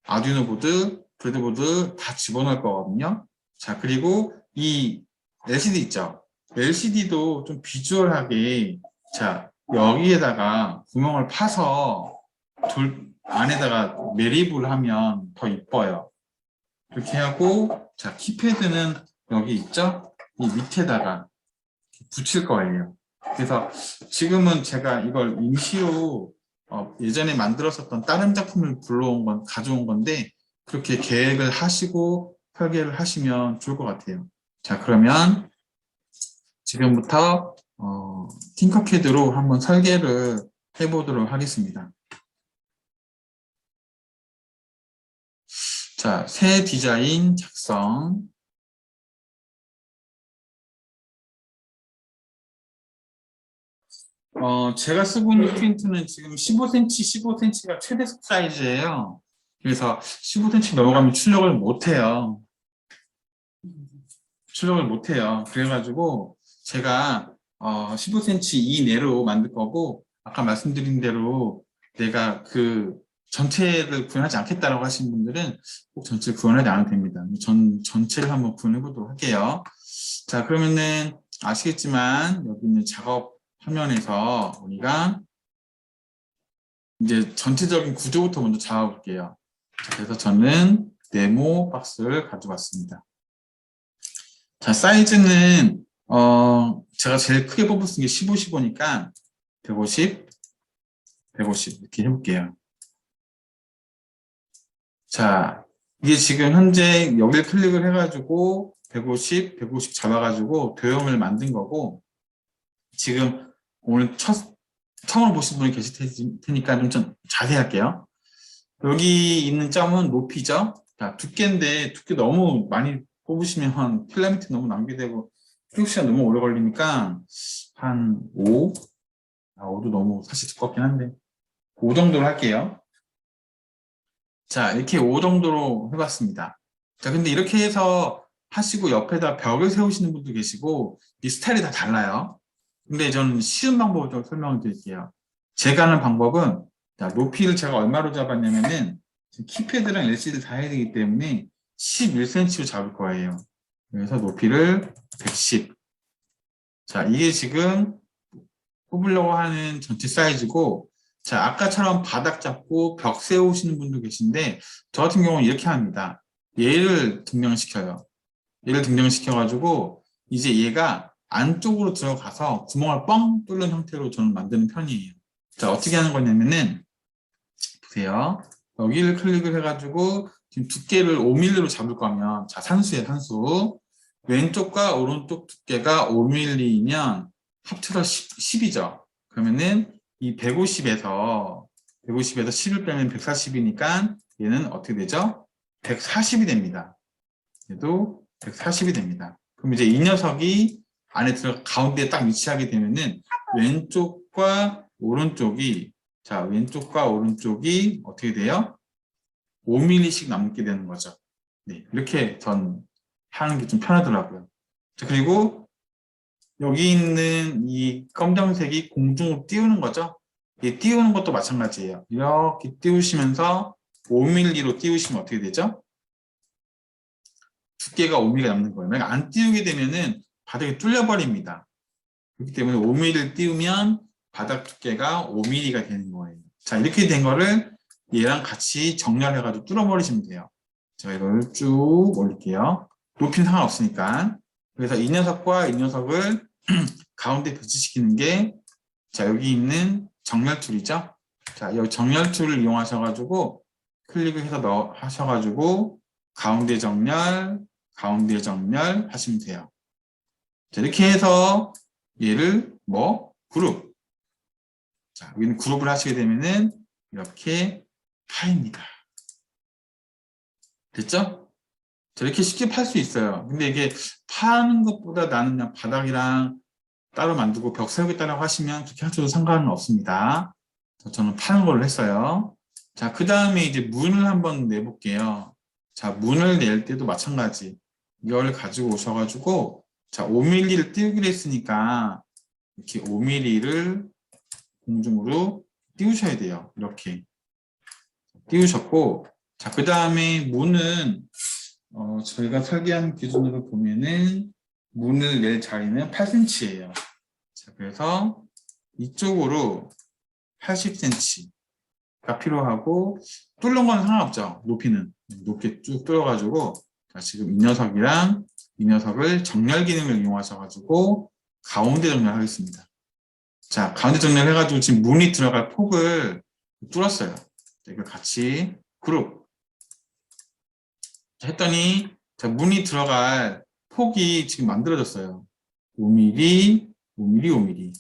아두이노 보드, 브레드보드 다 집어넣을 거거든요. 자, 그리고 이 LCD 있죠. LCD도 좀 비주얼하게 자 여기에다가 구멍을 파서 안에다가 매립을 하면 더 이뻐요. 이렇게 하고 자 키패드는 여기 있죠? 이 밑에다가 붙일 거예요. 그래서 지금은 제가 이걸 임시로 예전에 만들었었던 다른 작품을 가져온 건데 그렇게 계획을 하시고 설계를 하시면 좋을 것 같아요. 자 그러면 지금부터 팅커캐드로 한번 설계를 해보도록 하겠습니다. 자, 새 디자인 작성. 제가 쓰고 있는 프린트는 지금 15cm, 15cm가 최대 사이즈예요. 그래서 15cm 넘어가면 출력을 못해요. 그래가지고 제가 15cm 이내로 만들 거고 아까 말씀드린 대로 내가 그 전체를 구현하지 않겠다라고 하신 분들은 꼭 전체를 구현하지 않아도 됩니다. 전체를 한번 구현해 보도록 할게요. 자 그러면은 아시겠지만 여기 있는 작업 화면에서 우리가 이제 전체적인 구조부터 먼저 잡아볼게요. 그래서 저는 네모 박스를 가져왔습니다. 자 사이즈는 제가 제일 크게 뽑을 수 있는 게 15, 15니까 150, 150 이렇게 해볼게요. 자, 이게 지금 현재 여기를 클릭을 해가지고 150, 150 잡아가지고 도형을 만든 거고 지금 오늘 처음으로 보신 분이 계실 테니까 좀 자세히 할게요. 여기 있는 점은 높이죠. 자, 두께인데 두께 너무 많이 뽑으시면 필라멘트 너무 낭비되고 수육 시간 너무 오래 걸리니까 한 5? 5도 너무 사실 두껍긴 한데 5 정도로 할게요. 자, 이렇게 5 정도로 해봤습니다. 자, 근데 이렇게 해서 하시고 옆에다 벽을 세우시는 분도 계시고 이 스타일이 다 달라요. 근데 저는 쉬운 방법을 좀 설명을 드릴게요. 제가 하는 방법은 자, 높이를 제가 얼마로 잡았냐면은 키패드랑 LCD 다 해야 되기 때문에 11cm로 잡을 거예요. 그래서 높이를 110. 자, 이게 지금 뽑으려고 하는 전체 사이즈고 자, 아까처럼 바닥 잡고 벽 세우시는 분도 계신데 저 같은 경우는 이렇게 합니다. 얘를 등량시켜요. 얘를 등량시켜가지고 이제 얘가 안쪽으로 들어가서 구멍을 뻥 뚫는 형태로 저는 만드는 편이에요. 자, 어떻게 하는 거냐면은 보세요. 여기를 클릭을 해가지고 지금 두께를 5mm로 잡을 거면 자, 산수예요, 산수. 왼쪽과 오른쪽 두께가 5mm이면 합쳐서 10이죠. 그러면은 이 150에서 10을 빼면 140이니까 얘는 어떻게 되죠? 140이 됩니다. 얘도 140이 됩니다. 그럼 이제 이 녀석이 안에 들어 가운데에 딱 위치하게 되면은 왼쪽과 오른쪽이 왼쪽과 오른쪽이 어떻게 돼요? 5mm씩 남게 되는 거죠. 네, 이렇게 전 하는 게 좀 편하더라고요. 자, 그리고 여기 있는 이 검정색이 공중으로 띄우는 거죠. 이 띄우는 것도 마찬가지예요. 이렇게 띄우시면서 5mm로 띄우시면 어떻게 되죠? 두께가 5mm 남는 거예요. 만약 안 띄우게 되면은 바닥이 뚫려버립니다. 그렇기 때문에 5mm를 띄우면 바닥 두께가 5mm가 되는 거예요. 자, 이렇게 된 거를 얘랑 같이 정렬해가지고 뚫어버리시면 돼요. 제가 이걸 쭉 올릴게요. 높이는 상관없으니까. 그래서 이 녀석과 이 녀석을 가운데 배치시키는 게, 자, 여기 있는 정렬 툴이죠. 자, 여기 정렬 툴을 이용하셔가지고 클릭을 해서 하셔가지고 가운데 정렬 하시면 돼요. 자, 이렇게 해서 얘를 그룹. 자, 여기는 그룹을 하시게 되면은 이렇게 파입니다. 됐죠? 자, 이렇게 쉽게 팔 수 있어요. 근데 이게 파는 것보다 나는 그냥 바닥이랑 따로 만들고 벽 세우겠다라고 하시면 그렇게 하셔도 상관은 없습니다. 저는 파는 걸로 했어요. 자, 그 다음에 이제 문을 한번 내볼게요. 자, 문을 낼 때도 마찬가지. 이걸 가지고 오셔가지고, 자, 5mm를 띄우기로 했으니까, 이렇게 5mm를 공중으로 띄우셔야 돼요. 이렇게. 띄우셨고, 자, 그 다음에 문은, 저희가 설계한 기준으로 보면은, 문을 낼 자리는 8cm예요. 자, 그래서 이쪽으로 80cm가 필요하고, 뚫는 건 상관없죠. 높이는. 높게 쭉 뚫어가지고, 자, 지금 이 녀석이랑 이 녀석을 정렬 기능을 이용하셔가지고, 가운데 정렬하겠습니다. 자, 가운데 정렬해가지고 지금 문이 들어갈 폭을 뚫었어요. 이걸 같이 그룹. 했더니, 자, 문이 들어갈 폭이 지금 만들어졌어요. 5mm, 5mm, 5mm.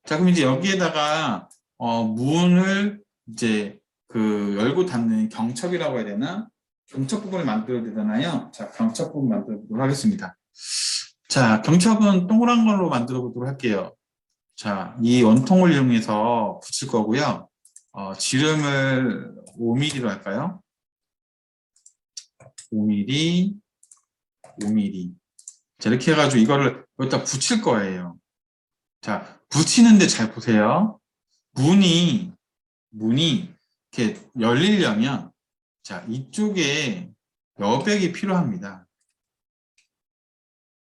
자, 그럼 이제 여기에다가, 문을 이제 열고 닫는 경첩이라고 해야 되나? 경첩 부분을 만들어야 되잖아요. 자, 경첩 부분 만들어 보도록 하겠습니다. 자, 경첩은 동그란 걸로 만들어 보도록 할게요. 자, 이 원통을 이용해서 붙일 거고요. 지름을 5mm로 할까요? 5mm, 5mm. 자, 이렇게 해가지고 이거를 여기다 붙일 거예요. 자, 붙이는데 잘 보세요. 문이 이렇게 열리려면, 자, 이쪽에 여백이 필요합니다.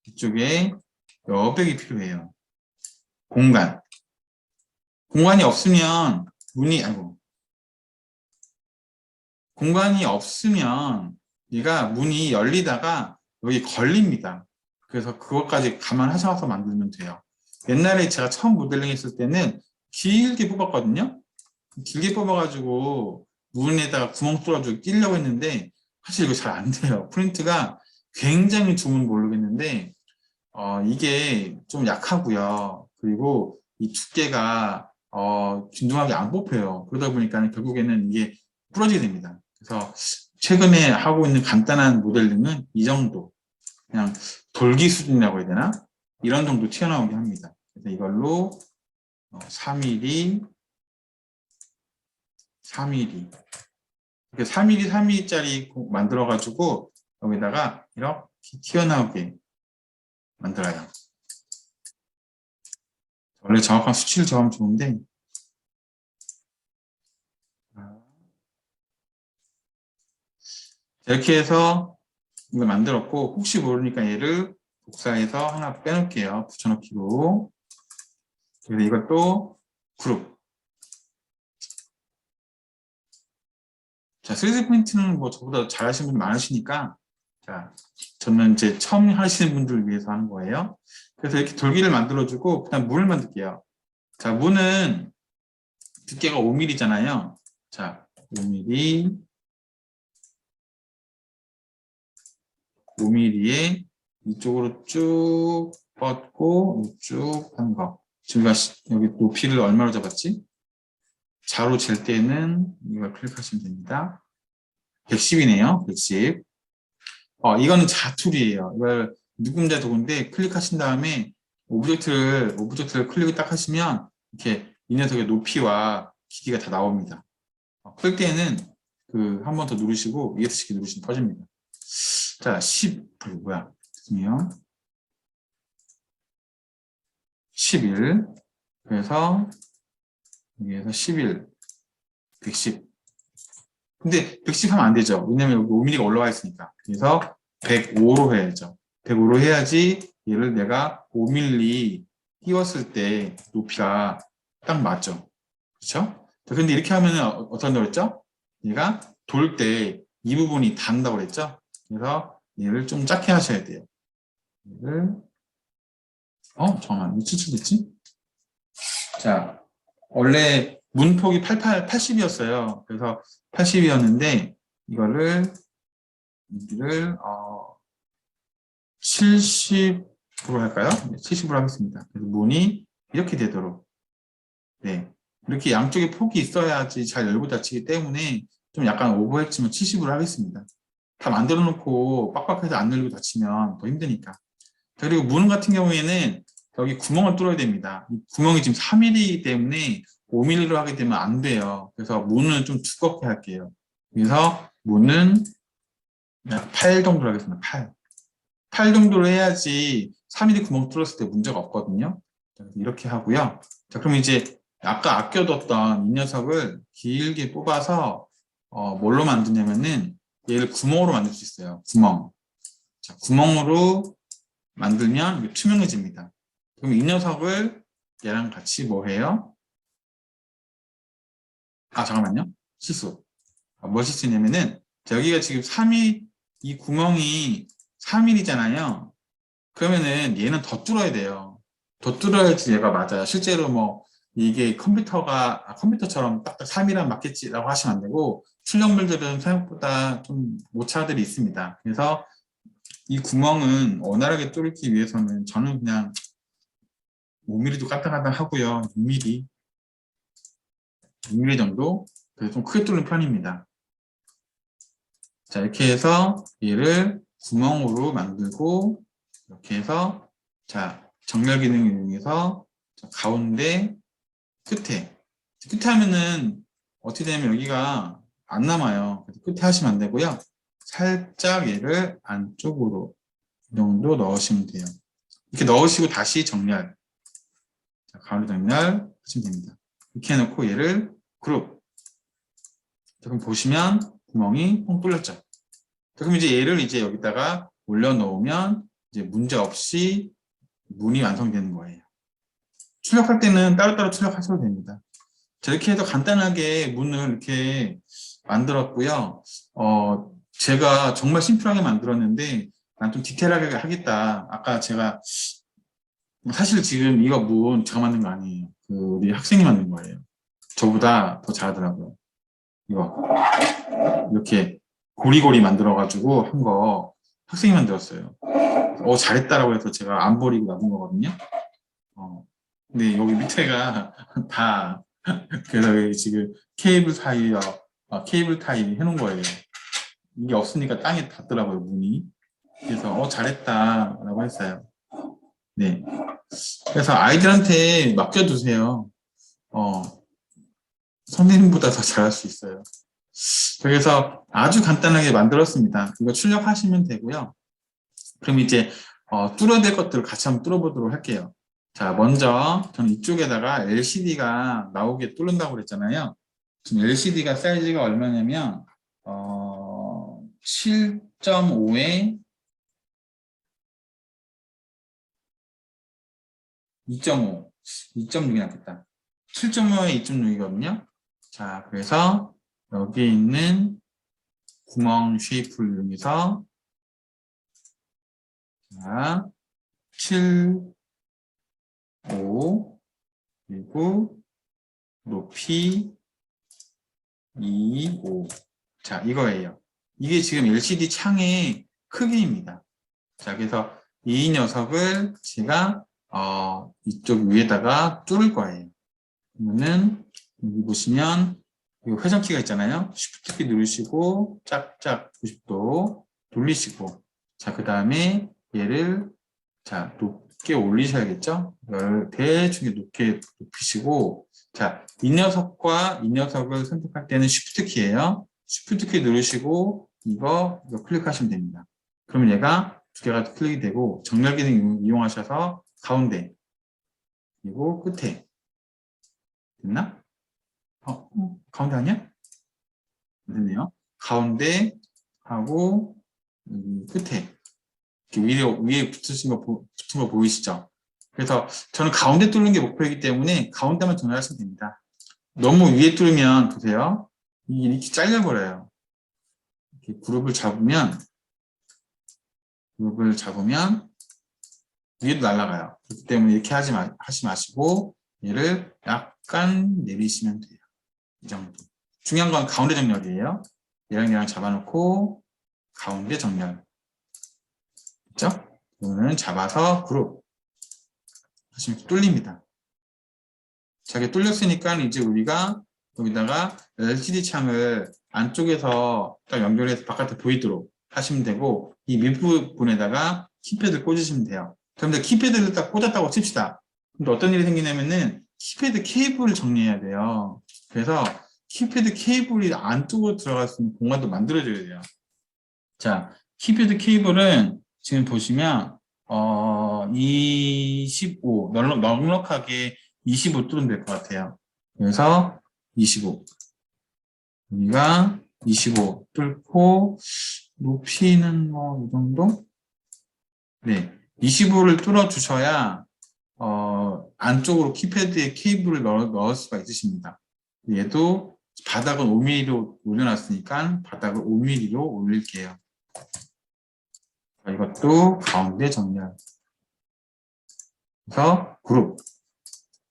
이쪽에 여백이 필요해요. 공간이 없으면 공간이 없으면 얘가 문이 열리다가 여기 걸립니다. 그래서 그것까지 감안하셔서 만들면 돼요. 옛날에 제가 처음 모델링 했을 때는 길게 뽑았거든요. 길게 뽑아가지고 문에다가 구멍 뚫어주고 끼려고 했는데 사실 이거 잘 안 돼요. 프린트가 굉장히 좋으면 모르겠는데 이게 좀 약하고요. 그리고 이 두께가 균등하게 안 뽑혀요. 그러다 보니까 결국에는 이게 부러지게 됩니다. 그래서 최근에 하고 있는 간단한 모델링은 이 정도, 그냥 돌기 수준이라고 해야 되나? 이런 정도 튀어나오게 합니다. 그래서 이걸로 4mm, 4mm, 이렇게 4mm, 4mm짜리 만들어가지고 여기다가 이렇게 튀어나오게 만들어요. 원래 정확한 수치를 정하면 좋은데, 이렇게 해서 이걸 만들었고, 혹시 모르니까 얘를 복사해서 하나 빼놓을게요. 붙여넣기로. 그래서 이것도 그룹. 자, 3D 프린트는 뭐 저보다 잘하시는 분이 많으시니까, 자, 저는 이제 처음 하시는 분들을 위해서 하는 거예요. 그래서 이렇게 돌기를 만들어주고, 그다음 문을 만들게요. 자, 문은 두께가 5mm잖아요. 자, 5mm, 5mm에 이쪽으로 쭉 뻗고 쭉 한 거. 지금 여기 높이를 얼마로 잡았지? 자로 잴 때는 이걸 클릭하시면 됩니다. 110이네요. 110. 이거는 자툴이에요. 이걸 누금자 도구인데 클릭하신 다음에 오브젝트를 클릭을 딱 하시면 이렇게 이 녀석의 높이와 길이가 다 나옵니다. 끌 때는 한 번 더 누르시고 ESC 누르시면 터집니다. 자, 죄송해요. 11. 그래서 여기에서 11, 110. 근데 110 하면 안 되죠. 왜냐면 여기 5mm가 올라와 있으니까. 그래서 105로 해야죠. 105로 해야지 얘를 내가 5mm 띄웠을 때 높이가 딱 맞죠. 그렇죠? 근데 이렇게 하면 어떤다고 그랬죠? 얘가 돌 때 이 부분이 닿는다고 그랬죠? 그래서 얘를 좀 작게 하셔야 돼요. 얘를 잠깐만, 왜 77됐지? 자, 원래 문폭이 80이었어요. 그래서 80이었는데 이거를 70으로 할까요? 네, 70으로 하겠습니다. 그래서 문이 이렇게 되도록. 네. 이렇게 양쪽에 폭이 있어야지 잘 열고 닫히기 때문에 좀 약간 오버했지만 70으로 하겠습니다. 다 만들어 놓고 빡빡해서 안 열리고 닫히면 더 힘드니까. 자, 그리고 문 같은 경우에는 여기 구멍을 뚫어야 됩니다. 이 구멍이 지금 3mm이기 때문에 5mm로 하게 되면 안 돼요. 그래서 문은 좀 두껍게 할게요. 그래서 문은 8 정도로 하겠습니다. 8 정도로 해야지 3mm 구멍 뚫었을 때 문제가 없거든요. 이렇게 하고요. 자, 그럼 이제 아까 아껴뒀던 이 녀석을 길게 뽑아서 뭘로 만드냐면은 얘를 구멍으로 만들 수 있어요. 구멍. 자, 구멍으로 만들면 이게 투명해집니다. 그럼 이 녀석을 얘랑 같이 뭐 해요? 잠깐만요. 실수. 뭘 실수냐면은 여기가 지금 3mm, 이 구멍이 3mm잖아요. 그러면은 얘는 더 뚫어야 돼요. 더 뚫어야지 얘가 맞아요. 실제로 뭐 이게 컴퓨터처럼 딱딱 3mm랑 맞겠지라고 하시면 안 되고 출력물들은 생각보다 좀 오차들이 있습니다. 그래서 이 구멍은 원활하게 뚫기 위해서는 저는 그냥 5mm도 까딱까딱 하고요. 6mm 정도 그래서 좀 크게 뚫는 편입니다. 자, 이렇게 해서 얘를 구멍으로 만들고 이렇게 해서 자, 정렬 기능을 이용해서 가운데 끝에 하면은 어떻게 되면 여기가 안 남아요. 그래서 끝에 하시면 안 되고요. 살짝 얘를 안쪽으로 이 정도 넣으시면 돼요. 이렇게 넣으시고 다시 정렬. 자, 가운데 정렬 하시면 됩니다. 이렇게 해놓고 얘를 그룹. 자, 그럼 보시면 구멍이 뻥 뚫렸죠. 자, 그럼 이제 얘를 이제 여기다가 올려놓으면 이제 문제 없이 문이 완성되는 거예요. 출력할 때는 따로따로 출력하셔도 됩니다. 자, 이렇게 해서 간단하게 문을 이렇게 만들었고요. 제가 정말 심플하게 만들었는데 난 좀 디테일하게 하겠다. 아까 제가 사실 지금 이거 문 제가 만든 거 아니에요. 우리 학생이 만든 거예요. 저보다 더 잘하더라고요. 이거 이렇게 고리고리 만들어가지고 한 거 학생이 만들었어요. 잘했다라고 해서 제가 안 버리고 놔둔 거거든요. 근데 여기 밑에가 다 그래서 여기 지금 케이블 타이 해놓은 거예요. 이게 없으니까 땅에 닿더라고요, 문이. 그래서 잘했다라고 했어요. 네. 그래서 아이들한테 맡겨두세요. 선생님보다 더 잘할 수 있어요. 그래서 아주 간단하게 만들었습니다. 이거 출력하시면 되고요. 그럼 이제 뚫어야 될 것들을 같이 한번 뚫어보도록 할게요. 자, 먼저 저는 이쪽에다가 LCD가 나오게 뚫는다고 그랬잖아요. 지금 LCD가 사이즈가 얼마냐면 7.5에 2.5, 2.6이 낫겠다. 7.5에 2.6이거든요. 자, 그래서 여기 있는 구멍 쉐이프를 이용해서 자, 7, 5, 그리고 높이 2, 5. 자, 이거예요. 이게 지금 LCD 창의 크기입니다. 자, 그래서 이 녀석을 제가 이쪽 위에다가 뚫을 거예요. 그러면은 여기 보시면 회전키가 있잖아요. Shift 키 누르시고 짝짝 90도 돌리시고 자, 그 다음에 얘를 자, 높게 올리셔야겠죠? 이걸 대충 높게 높이시고, 자, 이 녀석과 이 녀석을 선택할 때는 Shift 키예요. Shift 키 누르시고 이거 클릭하시면 됩니다. 그러면 얘가 두 개가 클릭이 되고 정렬 기능 이용하셔서 가운데 그리고 끝에 됐나? 가운데 아니야? 됐네요. 가운데 하고 끝에 위에 붙은 거 보이시죠? 그래서 저는 가운데 뚫는 게 목표이기 때문에 가운데만 정렬하시면 됩니다. 너무 위에 뚫으면 보세요. 이렇게 잘려버려요. 이렇게 그룹을 잡으면 위에도 날아가요. 그렇기 때문에 이렇게 하지 마시고 얘를 약간 내리시면 돼요. 이 정도. 중요한 건 가운데 정렬이에요. 얘랑 잡아놓고 가운데 정렬. 그렇죠? 이거는 잡아서 그룹 하시면 뚫립니다. 자, 이게 뚫렸으니까 이제 우리가 여기다가 LCD 창을 안쪽에서 딱 연결해서 바깥에 보이도록 하시면 되고 이 밑부분에다가 키패드를 꽂으시면 돼요. 그런데 키패드를 딱 꽂았다고 칩시다. 근데 어떤 일이 생기냐면은 키패드 케이블을 정리해야 돼요. 그래서 키패드 케이블이 안쪽으로 들어갈 수 있는 공간도 만들어줘야 돼요. 자, 키패드 케이블은 지금 보시면 25 넉넉하게 25 뚫으면 될 것 같아요. 그래서 25 여기가 25 뚫고 높이는 뭐 이 정도? 네, 25를 뚫어 주셔야 안쪽으로 키패드에 케이블을 넣을 수가 있으십니다. 얘도 바닥은 5mm로 올려놨으니까 바닥을 5mm로 올릴게요. 이것도 가운데 정렬. 그래서 그룹.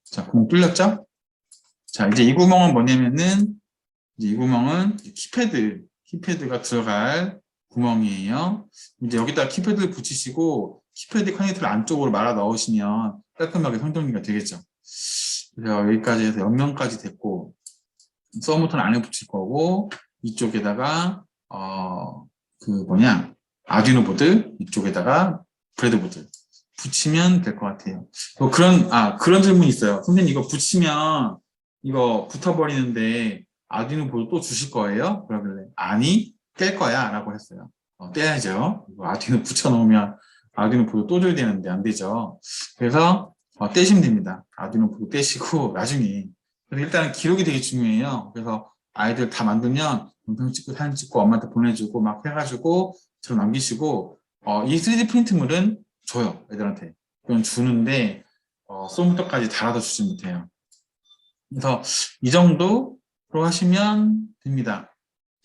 자, 구멍 뚫렸죠? 자, 이제 이 구멍은 뭐냐면은 이제 이 구멍은 키패드가 들어갈 구멍이에요. 이제 여기다 키패드를 붙이시고 키패드 커넥터를 안쪽으로 말아 넣으시면 깔끔하게 성정리가 되겠죠. 그래서 여기까지 해서 옆면까지 됐고 썸부터는 안에 붙일 거고 이쪽에다가 아두이노 보드 이쪽에다가 브레드보드 붙이면 될 것 같아요. 그런 질문이 있어요. 선생님 이거 붙이면 이거 붙어버리는데 아두이노 보드 또 주실 거예요? 그러길래 아니 뗄 거야 라고 했어요. 떼야죠. 이거 아두이노 붙여놓으면 아두이노 보드 또 줘야 되는데 안 되죠. 그래서 떼시면 됩니다. 아두이노 보드 떼시고 나중에 일단은 기록이 되게 중요해요. 그래서 아이들 다 만들면 영상 찍고 사진 찍고 엄마한테 보내주고 막 해가지고 저 남기시고 이 3D 프린트물은 줘요. 애들한테. 그건 주는데 솜부터까지 달아서 주지 못해요. 그래서 이 정도로 하시면 됩니다.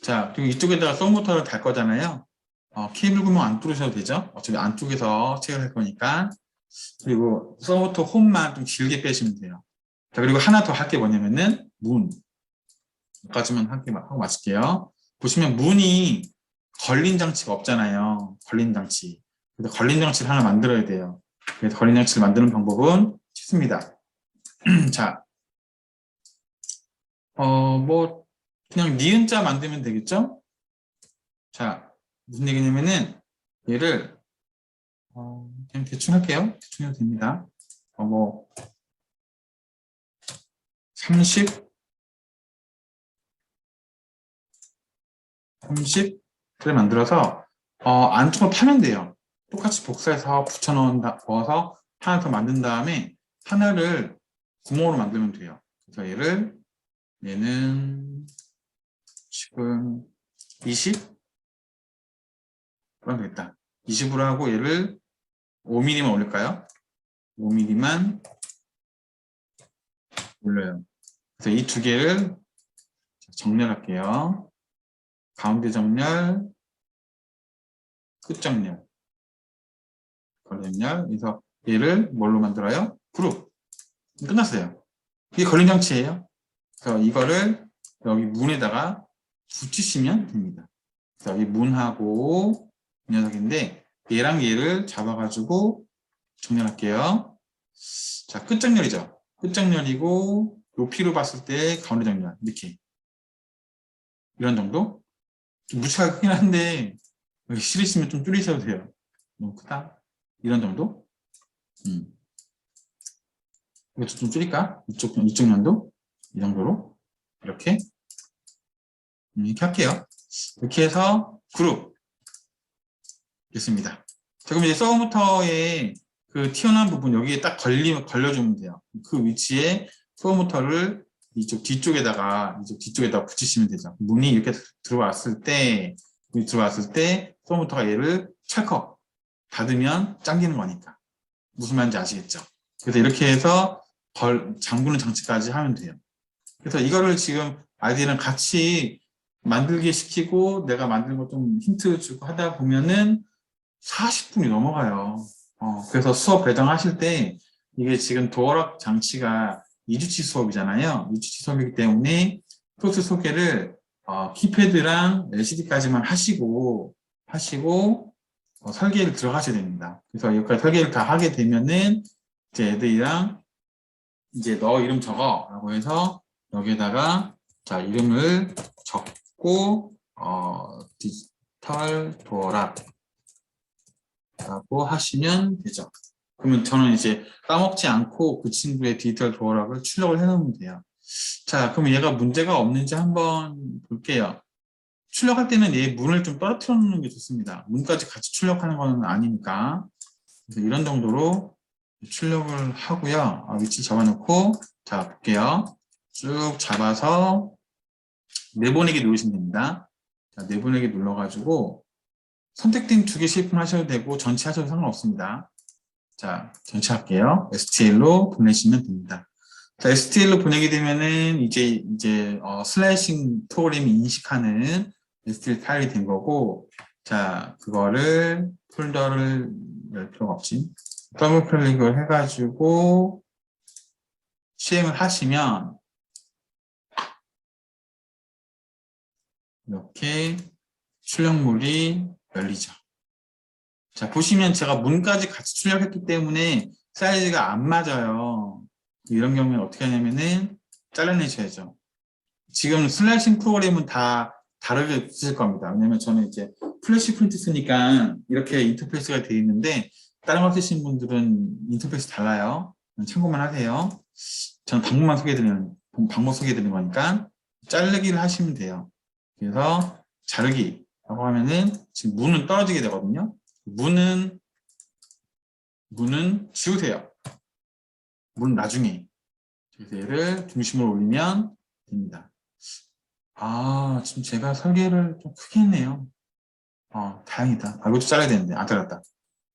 자, 그리고 이쪽에다가 솜부터를 달 거잖아요. 케이블 구멍 안 뚫으셔도 되죠. 어차피 안쪽에서 체결할 거니까. 그리고 솜부터 홈만 좀 길게 빼시면 돼요. 자, 그리고 하나 더 할 게 뭐냐면은 문. 여기까지만 하고 마칠게요. 보시면 문이 걸린 장치가 없잖아요. 걸린 장치. 그래서 걸린 장치를 하나 만들어야 돼요. 그래서 걸린 장치를 만드는 방법은 쉽습니다. 자, 그냥 니은자 만들면 되겠죠? 자, 무슨 얘기냐면은 얘를 그냥 대충 할게요. 대충 해도 됩니다. 30을 만들어서 안쪽을 파면 돼요. 똑같이 복사해서 넣어서 하나 더 만든 다음에 하나를 구멍으로 만들면 돼요. 그래서 얘는 지금 20? 그럼 되겠다. 20으로 하고 얘를 5mm만 올릴까요? 5mm만 올려요. 그래서 이 두 개를 정렬할게요. 가운데 정렬, 끝 정렬, 걸린 정렬. 그래서 얘를 뭘로 만들어요? 그룹. 끝났어요. 이게 걸린 장치예요. 그래서 이거를 여기 문에다가 붙이시면 됩니다. 그래서 이 문하고 이 녀석인데 얘랑 얘를 잡아가지고 정렬할게요. 자, 끝 정렬이죠. 끝 정렬이고 높이로 봤을 때 가운데 정렬 이렇게 이런 정도. 좀 무지하게 크긴 한데 싫으시면 좀 줄이셔도 돼요. 너무 크다. 이런 정도. 음. 이것도 좀 줄일까? 이쪽 면도 이 정도로 이렇게 이렇게 할게요. 이렇게 해서 그룹 됐습니다. 자, 그럼 이제 서브모터의 그 튀어나온 부분 여기에 딱 걸려주면 돼요. 그 위치에 서브모터를 이쪽 뒤쪽에다가 붙이시면 되죠. 문이 이렇게 들어왔을 때 서브모터가 얘를 찰컥 닫으면 잠기는 거니까. 무슨 말인지 아시겠죠? 그래서 이렇게 해서 잠그는 장치까지 하면 돼요. 그래서 이거를 지금 아이들이랑 같이 만들게 시키고 내가 만드는 거 좀 힌트 주고 하다 보면은 40분이 넘어가요. 그래서 수업 배정하실 때 이게 지금 도어락 장치가 2주치 수업이잖아요. 2주치 수업이기 때문에 코스 소개를 키패드랑 LCD까지만 하시고 설계를 들어가셔야 됩니다. 그래서 여기까지 설계를 다 하게 되면은 이제 애들이랑 이제 너 이름 적어 라고 해서 여기에다가 자 이름을 적고 디지털 도어락 라고 하시면 되죠. 그러면 저는 이제 까먹지 않고 그 친구의 디지털 도어락을 출력을 해놓으면 돼요. 자, 그럼 얘가 문제가 없는지 한번 볼게요. 출력할 때는 얘 문을 좀 떨어뜨려 놓는 게 좋습니다. 문까지 같이 출력하는 건 아니니까. 그래서 이런 정도로 출력을 하고요. 위치 잡아놓고 자 볼게요. 쭉 잡아서 내보내기 누르시면 됩니다. 자, 내보내기 눌러가지고 선택된 두 개 실행하셔도 되고 전체 하셔도 상관없습니다. 자, 전체 할게요. STL로 보내시면 됩니다. 자, STL로 보내게 되면은 이제 슬라이싱 프로그램이 인식하는 STL 파일이 된 거고, 자, 그거를 폴더를 열 필요가 없지. 더블 클릭을 해가지고 실행을 하시면 이렇게 출력물이 열리죠. 자, 보시면 제가 문까지 같이 출력했기 때문에 사이즈가 안 맞아요. 이런 경우에 어떻게 하냐면은 잘라내셔야죠. 지금 슬라이싱 프로그램은 다 다르게 쓰실 겁니다. 왜냐면 저는 이제 플래시 프린트 쓰니까 이렇게 인터페이스가 되어 있는데 다른 거 쓰시는 분들은 인터페이스 달라요. 참고만 하세요. 저는 방법 소개해드리는 거니까 자르기를 하시면 돼요. 그래서 자르기라고 하면은 지금 문은 떨어지게 되거든요. 문은 지우세요. 문 나중에. 그래서 얘를 중심으로 올리면 됩니다. 지금 제가 설계를 좀 크게 했네요. 다행이다. 이것도 잘라야 되는데, 안 잘랐다.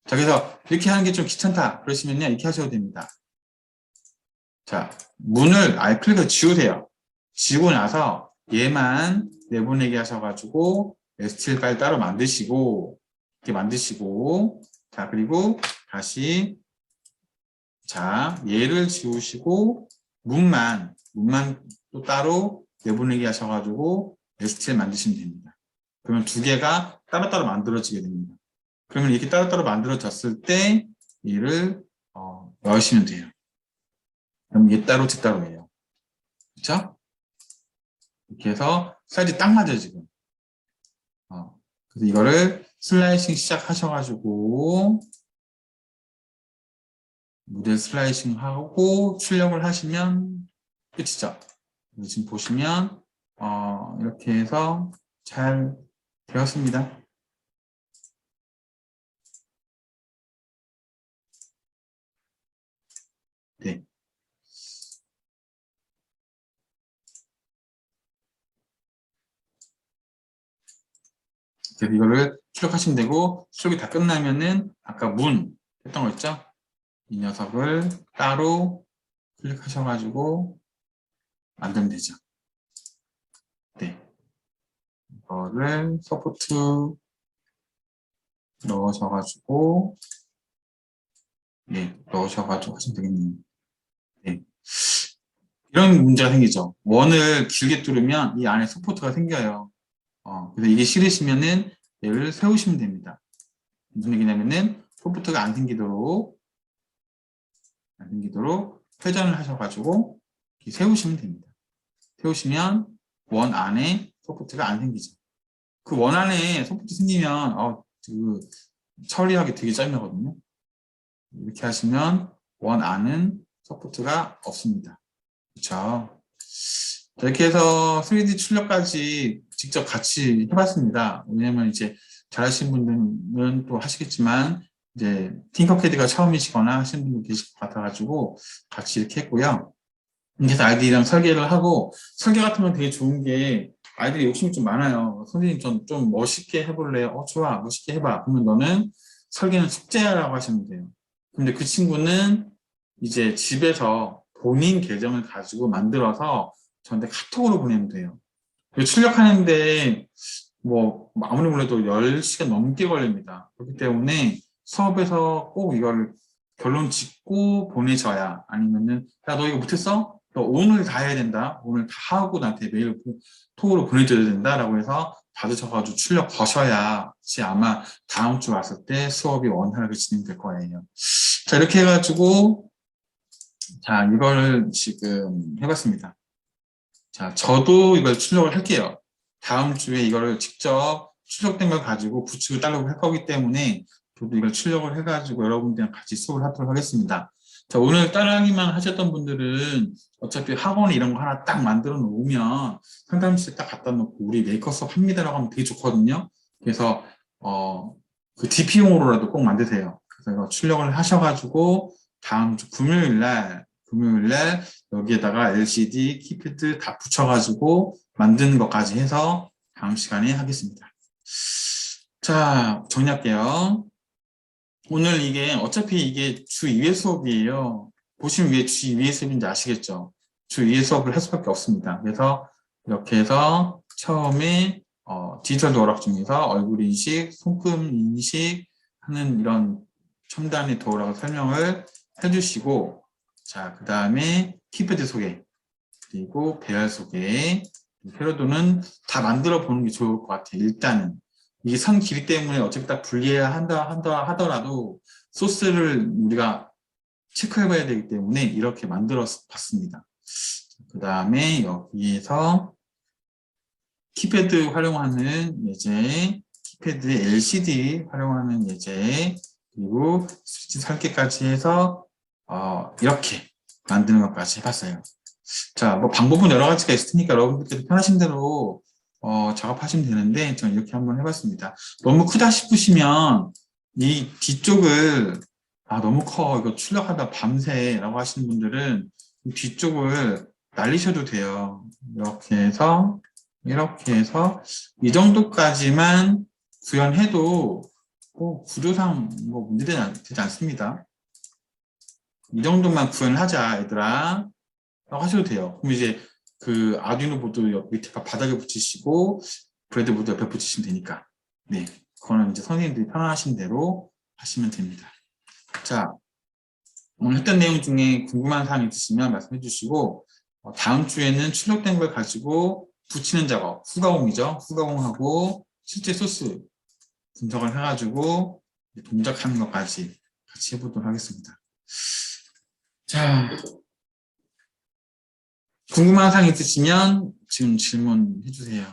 자, 그래서 이렇게 하는 게 좀 귀찮다. 그러시면요, 이렇게 하셔도 됩니다. 자, 문을 아예 클릭해서 지우세요. 지우고 나서 얘만 내보내게 하셔가지고, STL 파일 따로 만드시고, 이렇게 만드시고, 자, 그리고 다시, 자, 얘를 지우시고, 문만 또 따로 내보내게 하셔가지고, STL 만드시면 됩니다. 그러면 두 개가 따로따로 만들어지게 됩니다. 그러면 이렇게 따로따로 만들어졌을 때 얘를 넣으시면 돼요. 그럼 얘 따로 제 따로예요. 그렇죠? 이렇게 해서 사이즈 딱 맞아요 지금. 그래서 이거를 슬라이싱 시작하셔가지고 모델 슬라이싱 하고 출력을 하시면 끝이죠. 지금 보시면 이렇게 해서 잘 되었습니다. 네. 그래서 이거를 출력하시면 되고 출력이 다 끝나면은 아까 문 했던 거 있죠? 이 녀석을 따로 클릭하셔가지고 만들면 되죠. 네. 이거를 서포트 넣으셔가지고 하시면 되겠네요. 네. 이런 문제가 생기죠. 원을 길게 뚫으면 이 안에 서포트가 생겨요. 그래서 이게 싫으시면은 얘를 세우시면 됩니다. 무슨 얘기냐면은 서포트가 안 생기도록 회전을 하셔가지고 세우시면 됩니다. 세우시면 원 안에 서포트가 안 생기죠. 그 원 안에 서포트 생기면 그 처리하기 되게 짜증나거든요. 이렇게 하시면 원 안은 서포트가 없습니다. 그렇죠? 이렇게 해서 3D 출력까지 직접 같이 해봤습니다. 왜냐면 이제 잘하시는 분들은 또 하시겠지만 이제 팅커캐드가 처음이시거나 하시는 분들 계실 것 같아가지고 같이 이렇게 했고요. 그래서 아이들이랑 설계를 하고 설계 같은 건 되게 좋은 게 아이들이 욕심이 좀 많아요. 선생님 좀 멋있게 해볼래요? 좋아, 멋있게 해봐. 그러면 너는 설계는 숙제하라고 하시면 돼요. 근데 그 친구는 이제 집에서 본인 계정을 가지고 만들어서 저한테 카톡으로 보내면 돼요. 출력하는데 뭐 아무리 몰라도 10시간 넘게 걸립니다. 그렇기 때문에 수업에서 꼭 이거를 결론 짓고 보내줘야 아니면은 야 너 이거 못했어? 너 오늘 다 해야 된다. 오늘 다 하고 나한테 메일 톡으로 보내줘야 된다라고 해서 받으셔가지고 출력 거셔야지 아마 다음 주 왔을 때 수업이 원활하게 진행될 거예요. 자 이렇게 해가지고 자 이걸 지금 해봤습니다. 자 저도 이걸 출력을 할게요. 다음 주에 이거를 직접 출력된 걸 가지고 부축을 따르고 할 거기 때문에 저도 이걸 출력을 해가지고 여러분들이랑 같이 수업을 하도록 하겠습니다. 자, 오늘 따라하기만 하셨던 분들은 어차피 학원에 이런 거 하나 딱 만들어 놓으면 상담실에 딱 갖다 놓고 우리 메이커 수업 합니다라고 하면 되게 좋거든요. 그래서 그 DP용으로라도 꼭 만드세요. 그래서 이거 출력을 하셔가지고 다음 주 금요일 날 여기에다가 LCD, 키패드 다 붙여가지고 만드는 것까지 해서 다음 시간에 하겠습니다. 자, 정리할게요. 오늘 이게 어차피 이게 주 2회 수업이에요. 보시면 왜 주 2회 수업인지 아시겠죠? 주 2회 수업을 할 수밖에 없습니다. 그래서 이렇게 해서 처음에 디지털 도어락 중에서 얼굴 인식, 손금 인식 하는 이런 첨단의 도어락을 설명을 해주시고 자, 그 다음에 키패드 소개 그리고 배열 소개 패러도는 다 만들어 보는 게 좋을 것 같아요. 일단은 이게 선 길이 때문에 어차피 다 분리해야 한다 하더라도 소스를 우리가 체크해 봐야 되기 때문에 이렇게 만들어 봤습니다. 그 다음에 여기에서 키패드 활용하는 예제, 키패드의 LCD 활용하는 예제, 그리고 스위치 설계까지 해서 이렇게 만드는 것까지 해봤어요. 자, 뭐 방법은 여러 가지가 있으니까 여러분들께서 편하신 대로 작업하시면 되는데 저는 이렇게 한번 해봤습니다. 너무 크다 싶으시면 이 뒤쪽을 너무 커 이거 출력하다 밤새 라고 하시는 분들은 이 뒤쪽을 날리셔도 돼요. 이렇게 해서 이 정도까지만 구현해도 뭐 구조상 뭐 문제되지 않습니다. 이 정도만 구현을 하자 얘들아 라고 하셔도 돼요. 그럼 이제 그 아두이노 보드 밑에 바닥에 붙이시고 브레드보드 옆에 붙이시면 되니까 네, 그거는 이제 선생님들이 편하신 대로 하시면 됩니다. 자, 오늘 했던 내용 중에 궁금한 사항 있으시면 말씀해 주시고 다음 주에는 출력된 걸 가지고 붙이는 작업, 후가공이죠. 후가공하고 실제 소스 분석을 해가지고 동작하는 것까지 같이 해보도록 하겠습니다. 자, 궁금한 사항 있으시면 지금 질문해 주세요.